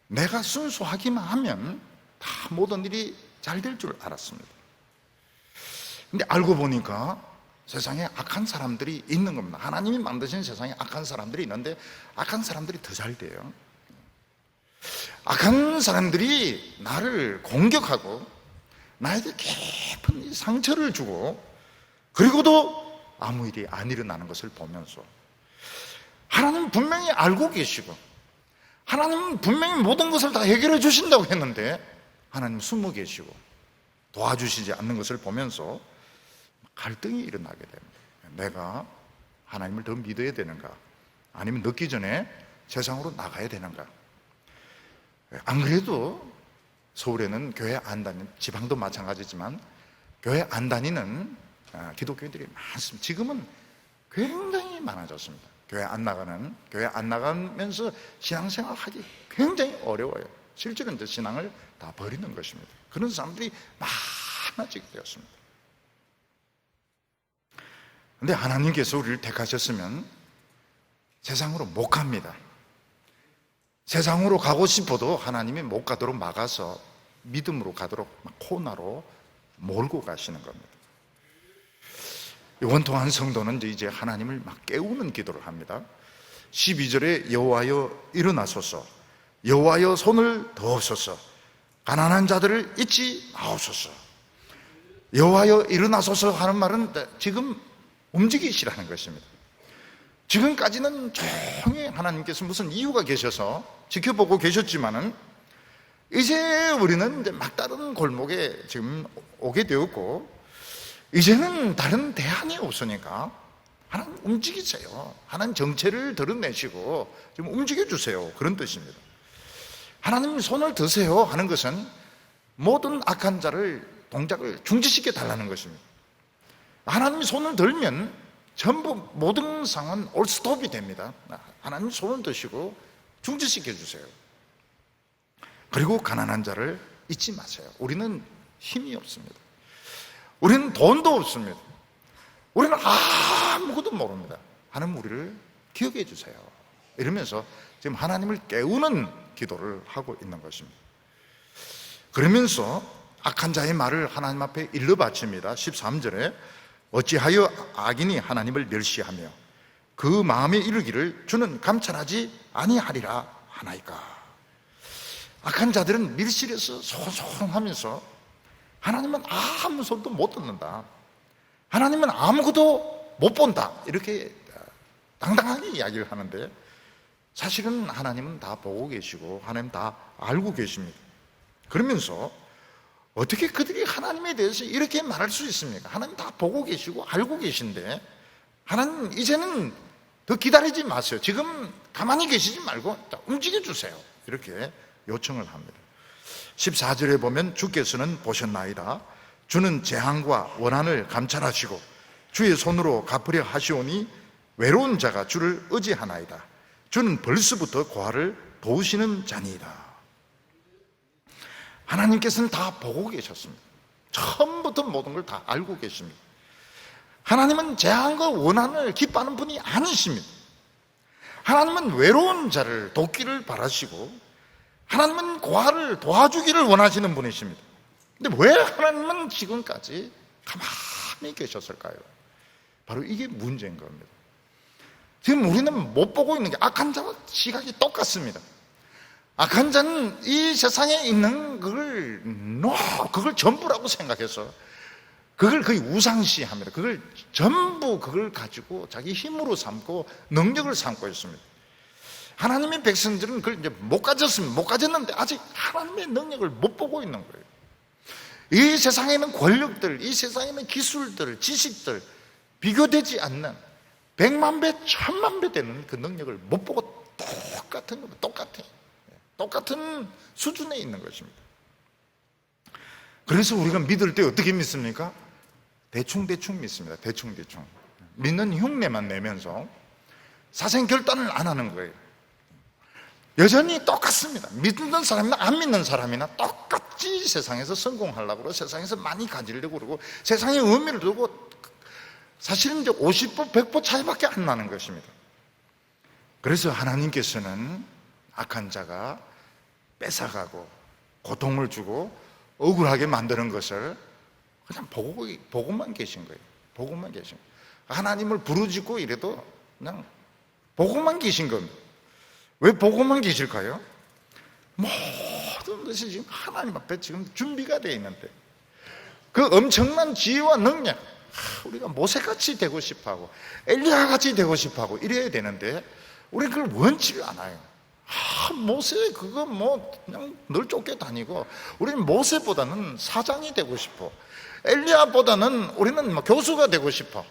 Speaker 1: 내가 순수하기만 하면 다 모든 일이 잘 될 줄 알았습니다. 근데 알고 보니까 세상에 악한 사람들이 있는 겁니다. 하나님이 만드신 세상에 악한 사람들이 있는데 악한 사람들이 더 잘 돼요. 악한 사람들이 나를 공격하고 나에게 깊은 상처를 주고, 그리고도 아무 일이 안 일어나는 것을 보면서 하나님은 분명히 알고 계시고 하나님은 분명히 모든 것을 다 해결해 주신다고 했는데 하나님은 숨어 계시고 도와주시지 않는 것을 보면서 갈등이 일어나게 됩니다. 내가 하나님을 더 믿어야 되는가, 아니면 늦기 전에 세상으로 나가야 되는가. 안 그래도 서울에는 교회 안 다니는, 지방도 마찬가지지만 교회 안 다니는 기독교인들이 많습니다. 지금은 굉장히 많아졌습니다. 교회 안 나가면서 신앙생활 하기 굉장히 어려워요. 실제로 이제 신앙을 다 버리는 것입니다. 그런 사람들이 많아지게 되었습니다. 그런데 하나님께서 우리를 택하셨으면 세상으로 못 갑니다. 세상으로 가고 싶어도 하나님이 못 가도록 막아서 믿음으로 가도록 코너로 몰고 가시는 겁니다. 원통한 성도는 이제 하나님을 막 깨우는 기도를 합니다. 12절에 여호와여 일어나소서, 여호와여 손을 더옵소서, 가난한 자들을 잊지 마옵소서. 여호와여 일어나소서 하는 말은 지금 움직이시라는 것입니다. 지금까지는 조용히 하나님께서 무슨 이유가 계셔서 지켜보고 계셨지만은 이제 우리는 이제 막다른 골목에 지금 오게 되었고, 이제는 다른 대안이 없으니까 하나님 움직이세요. 하나님 정체를 드러내시고 좀 움직여주세요. 그런 뜻입니다. 하나님 손을 드세요 하는 것은 모든 악한 자를 동작을 중지시켜 달라는 것입니다. 하나님이 손을 들면 전부 모든 상은 올스톱이 됩니다. 하나님 손을 드시고 중지시켜 주세요. 그리고 가난한 자를 잊지 마세요. 우리는 힘이 없습니다. 우리는 돈도 없습니다. 우리는 아무것도 모릅니다. 하나님 우리를 기억해 주세요. 이러면서 지금 하나님을 깨우는 기도를 하고 있는 것입니다. 그러면서 악한 자의 말을 하나님 앞에 일러 바칩니다. 13절에 어찌하여 악인이 하나님을 멸시하며 그 마음에 이르기를 주는 감찰하지 아니하리라 하나이까. 악한 자들은 밀실에서 소송하면서 하나님은 아무 소리도 못 듣는다, 하나님은 아무것도 못 본다, 이렇게 당당하게 이야기를 하는데 사실은 하나님은 다 보고 계시고 하나님 다 알고 계십니다. 그러면서 어떻게 그들이 하나님에 대해서 이렇게 말할 수 있습니까? 하나님 다 보고 계시고 알고 계신데 하나님 이제는 더 기다리지 마세요. 지금 가만히 계시지 말고 움직여 주세요. 이렇게 요청을 합니다. 14절에 보면 주께서는 보셨나이다. 주는 재앙과 원한을 감찰하시고 주의 손으로 갚으려 하시오니 외로운 자가 주를 의지하나이다. 주는 벌써부터 고아를 도우시는 자니이다. 하나님께서는 다 보고 계셨습니다. 처음부터 모든 걸 다 알고 계십니다. 하나님은 재앙과 원한을 기뻐하는 분이 아니십니다. 하나님은 외로운 자를 돕기를 바라시고 하나님은 고아를 도와주기를 원하시는 분이십니다. 근데 왜 하나님은 지금까지 가만히 계셨을까요? 바로 이게 문제인 겁니다. 지금 우리는 못 보고 있는 게 악한 자와 시각이 똑같습니다. 악한 자는 이 세상에 있는 그걸 전부라고 생각해서 그걸 거의 우상시합니다. 그걸 전부 그걸 가지고 자기 힘으로 삼고 능력을 삼고 있습니다. 하나님의 백성들은 그걸 이제 못 가졌습니다. 못 가졌는데 아직 하나님의 능력을 못 보고 있는 거예요. 이 세상에 있는 권력들, 이 세상에 있는 기술들, 지식들, 비교되지 않는 100만 배, 1000만 배 되는 그 능력을 못 보고 똑같은 겁니다. 똑같은 수준에 있는 것입니다. 그래서 우리가 믿을 때 어떻게 믿습니까? 대충 믿습니다. 대충 믿는 흉내만 내면서 사생 결단을 안 하는 거예요. 여전히 똑같습니다. 믿는 사람이나 안 믿는 사람이나 똑같이 세상에서 성공하려고 그러고 세상에서 많이 가지려고 그러고 세상에 의미를 두고 사실은 이제 50보 100보 차이밖에 안 나는 것입니다. 그래서 하나님께서는 악한 자가 뺏어가고 고통을 주고 억울하게 만드는 것을 그냥 보고만 계신 거예요. 보고만 계신 거예요. 하나님을 부르짖고 이래도 그냥 보고만 계신 겁니다. 왜 보고만 계실까요? 모든 것이 지금 하나님 앞에 지금 준비가 되어 있는데 그 엄청난 지혜와 능력, 우리가 모세같이 되고 싶어하고 엘리야같이 되고 싶어하고 이래야 되는데 우리는 그걸 원치를 않아요. 모세 그거 그냥 늘 쫓겨다니고 우리는 모세보다는 사장이 되고 싶어, 엘리야보다는 우리는 교수가 되고 싶어,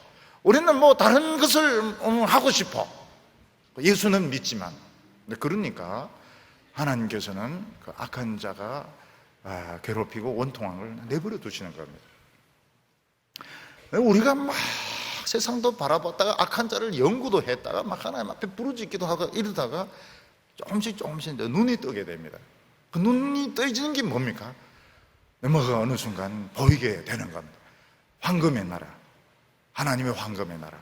Speaker 1: 우리는 다른 것을 하고 싶어. 예수는 믿지만 그러니까 하나님께서는 그 악한 자가 괴롭히고 원통함을 내버려 두시는 겁니다. 우리가 막 세상도 바라봤다가 악한 자를 연구도 했다가 막 하나님 앞에 부르짖기도 하고 이러다가 조금씩 눈이 뜨게 됩니다. 그 눈이 떠지는 게 뭡니까? 뭐가 어느 순간 보이게 되는 겁니다. 황금의 나라, 하나님의 황금의 나라,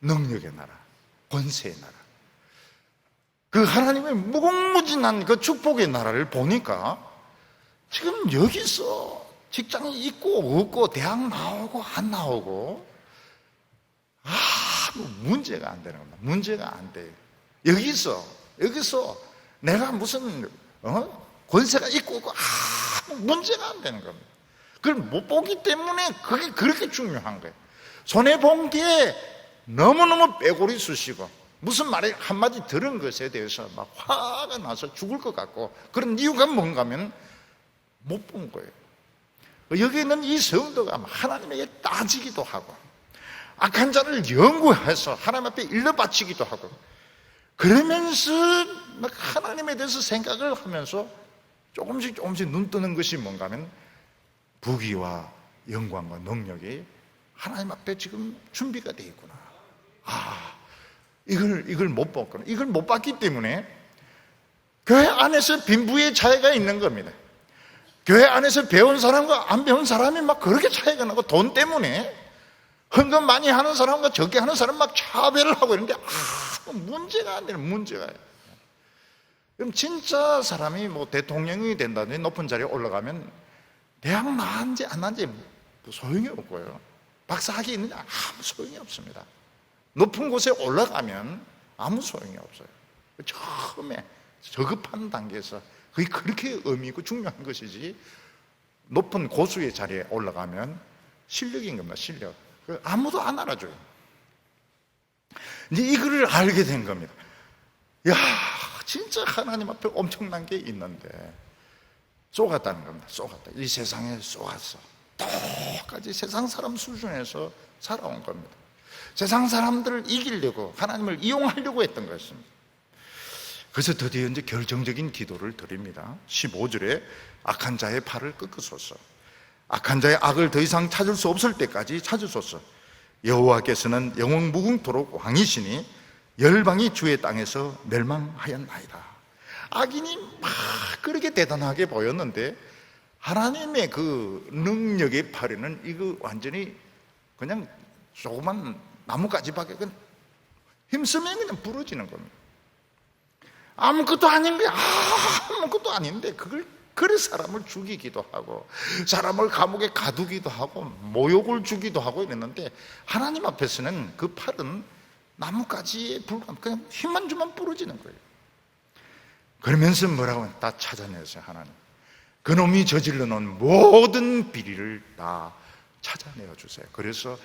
Speaker 1: 능력의 나라, 권세의 나라, 그 하나님의 무궁무진한 그 축복의 나라를 보니까 지금 여기서 직장이 있고 없고 대학 나오고 안 나오고 문제가 안 되는 겁니다. 문제가 안 돼요. 여기서 내가 무슨 권세가 있고 없고 문제가 안 되는 겁니다. 그걸 못 보기 때문에 그게 그렇게 중요한 거예요. 손해본 게 너무너무 빼골이 쑤시고 무슨 말이 한마디 들은 것에 대해서 막 화가 나서 죽을 것 같고 그런 이유가 뭔가 하면 못 본 거예요. 여기 있는 이 성도가 하나님에게 따지기도 하고 악한 자를 연구해서 하나님 앞에 일러 바치기도 하고, 그러면서 막 하나님에 대해서 생각을 하면서 조금씩 눈 뜨는 것이 뭔가 하면 부귀와 영광과 능력이 하나님 앞에 지금 준비가 되어 있구나. 이걸 못 봤구나. 이걸 못 봤기 때문에 교회 안에서 빈부의 차이가 있는 겁니다. 교회 안에서 배운 사람과 안 배운 사람이 막 그렇게 차이가 나고, 돈 때문에 헌금 많이 하는 사람과 적게 하는 사람 막 차별을 하고 이러는데, 문제가 안 되는 문제가. 그럼 진짜 사람이 뭐 대통령이 된다든지 높은 자리에 올라가면 대학 나은지 안 나은지 소용이 없고요, 박사학위 있는지 아무 소용이 없습니다. 높은 곳에 올라가면 아무 소용이 없어요. 처음에 저급한 단계에서 그게 그렇게 의미 있고 중요한 것이지, 높은 고수의 자리에 올라가면 실력인 겁니다. 실력. 아무도 안 알아줘요. 이제 이거를 알게 된 겁니다. 야, 진짜 하나님 앞에 엄청난 게 있는데 쏘갔다는 겁니다. 쏘갔다. 이 세상에 쏘갔어. 똑같이 세상 사람 수준에서 살아온 겁니다. 세상 사람들을 이기려고, 하나님을 이용하려고 했던 것입니다. 그래서 드디어 이제 결정적인 기도를 드립니다. 15절에 악한 자의 팔을 꺾으소서. 악한 자의 악을 더 이상 찾을 수 없을 때까지 찾으소서. 여호와께서는 영원 무궁토록 왕이시니 열방이 주의 땅에서 멸망하였나이다. 악인이 막 그렇게 대단하게 보였는데 하나님의 그 능력의 팔에는 이거 완전히 그냥 조그만 나뭇가지밖에 힘쓰면 그냥 부러지는 겁니다. 아무것도 아닌데, 아무것도 아닌데 그래 사람을 죽이기도 하고 사람을 감옥에 가두기도 하고 모욕을 주기도 하고 이랬는데, 하나님 앞에서는 그 팔은 나뭇가지에 불과한, 그냥 힘만 주면 부러지는 거예요. 그러면서 뭐라고 하면 다 찾아내세요. 하나님, 그놈이 저질러 놓은 모든 비리를 다 찾아내어 주세요. 그래서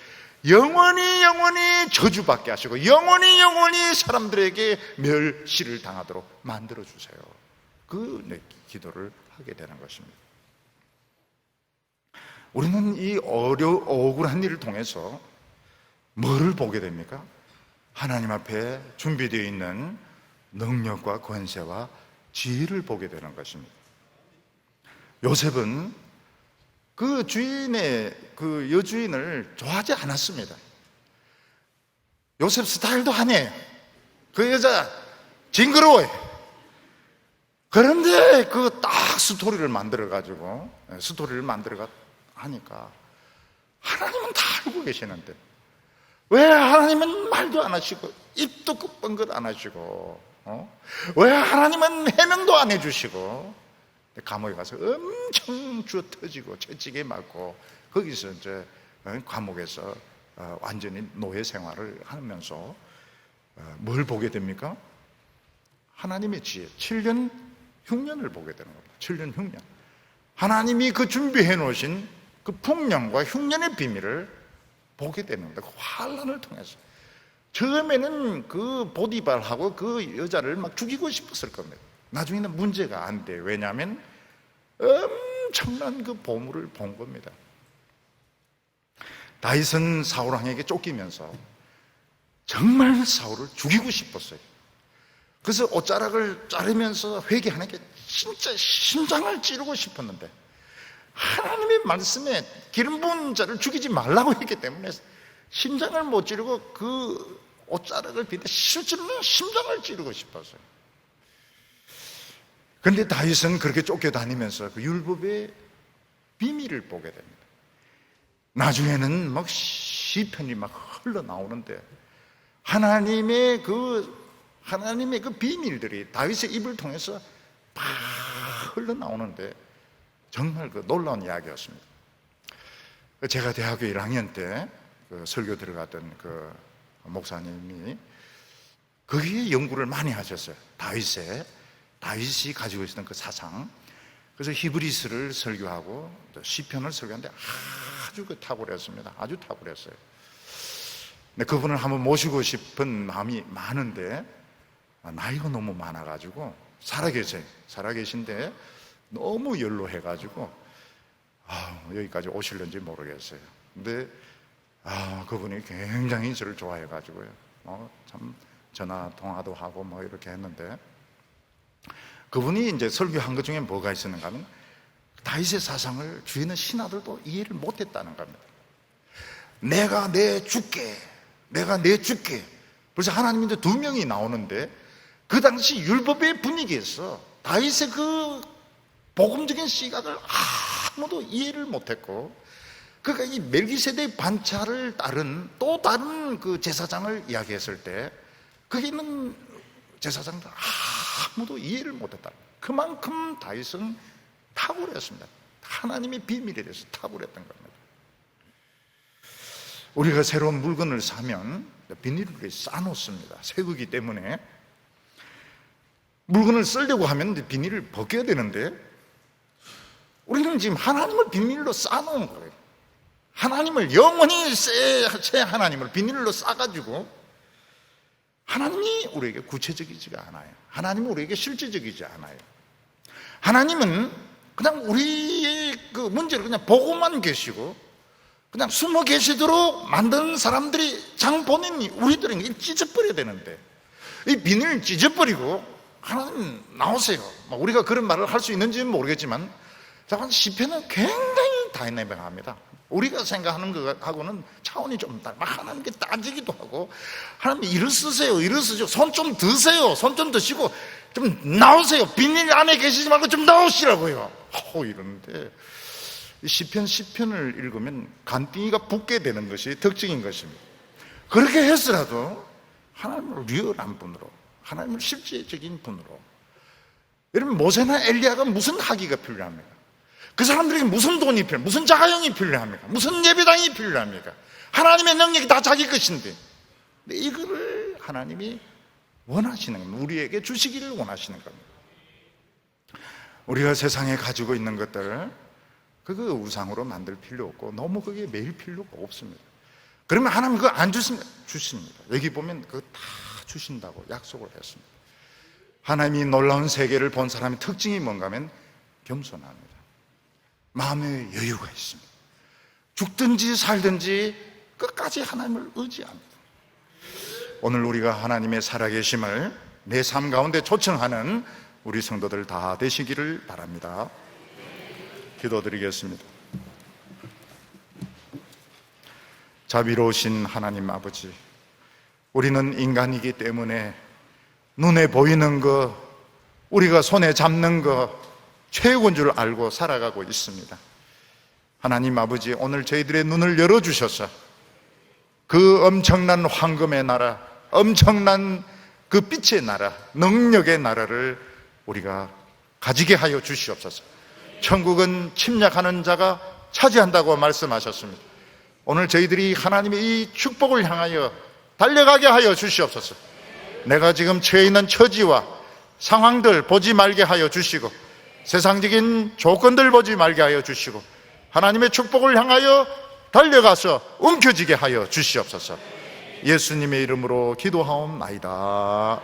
Speaker 1: 영원히 저주받게 하시고 영원히 사람들에게 멸시를 당하도록 만들어 주세요. 그 기도를 하게 되는 것입니다. 우리는 이 억울한 일을 통해서 뭐를 보게 됩니까? 하나님 앞에 준비되어 있는 능력과 권세와 지혜를 보게 되는 것입니다. 요셉은 그 주인의 그 여주인을 좋아하지 않았습니다. 요셉 스타일도 아니에요. 그 여자 징그러워요. 그런데 그 딱 스토리를 만들어가지고 하니까 하나님은 다 알고 계시는데 왜 하나님은 말도 안 하시고 입도 뻥긋 안 하시고 왜 하나님은 해명도 안 해주시고 감옥에 가서 엄청 주어 터지고 채찍에 맞고 거기서 이제 감옥에서 완전히 노예 생활을 하면서 뭘 보게 됩니까? 하나님의 지혜, 7년 흉년을 보게 되는 겁니다. 7년 흉년. 하나님이 그 준비해 놓으신 그 풍년과 흉년의 비밀을 보게 되는 겁니다. 그 환란을 통해서. 처음에는 그 보디발하고 그 여자를 막 죽이고 싶었을 겁니다. 나중에는 문제가 안 돼요. 왜냐하면 엄청난 그 보물을 본 겁니다. 다윗은 사울 왕에게 쫓기면서 정말 사울을 죽이고 싶었어요. 그래서 옷자락을 자르면서 회개하는 게 진짜 심장을 찌르고 싶었는데 하나님의 말씀에 기름 부은 자를 죽이지 말라고 했기 때문에 심장을 못 찌르고 그 옷자락을 비는데 실제로는 심장을 찌르고 싶었어요. 그런데 다윗은 그렇게 쫓겨다니면서 그 율법의 비밀을 보게 됩니다. 나중에는 막 시편이 막 흘러나오는데 하나님의 그 비밀들이 다윗의 입을 통해서 막 흘러나오는데 정말 그 놀라운 이야기였습니다. 제가 대학교 1학년 때 그 설교 들어갔던 그 목사님이 거기에 연구를 많이 하셨어요. 다윗이 가지고 있었던 그 사상. 그래서 히브리스를 설교하고 또 시편을 설교하는데 아주 탁월했습니다. 아주 탁월했어요. 근데 그분을 한번 모시고 싶은 마음이 많은데 나이가 너무 많아가지고 살아계신데 너무 연로해가지고 여기까지 오실는지 모르겠어요. 근데 그분이 굉장히 저를 좋아해가지고요. 참 전화 통화도 하고 이렇게 했는데, 그분이 이제 설교한 것 중에 뭐가 있었는가 하면 다윗의 사상을 주위는 신하들도 이해를 못했다는 겁니다. 내가 내 주께. 벌써 하나님인데 2명이 나오는데, 그 당시 율법의 분위기에서 다윗의 그 복음적인 시각을 아무도 이해를 못했고, 그러니까 이 멜기세덱 반차를 따른 또 다른 그 제사장을 이야기했을 때 거기 있는 제사장들 아무도 이해를 못했다. 그만큼 다윗은 탁월했습니다. 하나님의 비밀에 대해서 탁월했던 겁니다. 우리가 새로운 물건을 사면 비닐을 싸놓습니다. 새 거기 때문에. 물건을 쓰려고 하면 비닐을 벗겨야 되는데, 우리는 지금 하나님을 비닐로 싸놓은 거예요. 하나님을 영원히 새 하나님을 비닐로 싸가지고, 하나님이 우리에게 구체적이지가 않아요. 하나님은 우리에게 실제적이지 않아요. 하나님은 그냥 우리의 그 문제를 그냥 보고만 계시고, 그냥 숨어 계시도록 만든 사람들이 장본인이 우리들은 찢어버려야 되는데, 이 비닐을 찢어버리고 하나님 나오세요. 우리가 그런 말을 할 수 있는지는 모르겠지만, 시편은 굉장히 다이내믹합니다. 우리가 생각하는 것하고는 차원이 좀 달라. 하나님께 따지기도 하고, 하나님 이를 쓰세요, 이를 쓰죠. 손 좀 드세요, 손 좀 드시고 좀 나오세요. 비닐 안에 계시지 말고 좀 나오시라고요. 이러는데, 시편을 읽으면 간띵이가 붓게 되는 것이 특징인 것입니다. 그렇게 했으라도 하나님을 리얼한 분으로, 하나님을 실제적인 분으로. 여러분, 모세나 엘리야가 무슨 학위가 필요합니까? 그 사람들에게 무슨 돈이 필요합니까? 무슨 자가용이 필요합니까? 무슨 예배당이 필요합니까? 하나님의 능력이 다 자기 것인데, 이거를 하나님이 원하시는 겁니다. 우리에게 주시기를 원하시는 겁니다. 우리가 세상에 가지고 있는 것들을 그거 우상으로 만들 필요 없고, 너무 그게 매일 필요가 없습니다. 그러면 하나님 그거 안 주십니까? 주십니다. 여기 보면 그거 다 주신다고 약속을 했습니다. 하나님이 놀라운 세계를 본 사람의 특징이 뭔가 하면 겸손합니다. 마음에 여유가 있습니다. 죽든지 살든지 끝까지 하나님을 의지합니다. 오늘 우리가 하나님의 살아계심을 내 삶 가운데 초청하는 우리 성도들 다 되시기를 바랍니다. 기도드리겠습니다. 자비로우신 하나님 아버지, 우리는 인간이기 때문에 눈에 보이는 거, 우리가 손에 잡는 거 최고인 줄 알고 살아가고 있습니다. 하나님 아버지, 오늘 저희들의 눈을 열어주셔서 그 엄청난 황금의 나라, 엄청난 그 빛의 나라, 능력의 나라를 우리가 가지게 하여 주시옵소서. 천국은 침략하는 자가 차지한다고 말씀하셨습니다. 오늘 저희들이 하나님의 이 축복을 향하여 달려가게 하여 주시옵소서. 내가 지금 처해 있는 처지와 상황들 보지 말게 하여 주시고, 세상적인 조건들 보지 말게 하여 주시고, 하나님의 축복을 향하여 달려가서 움켜쥐게 하여 주시옵소서. 예수님의 이름으로 기도하옵나이다.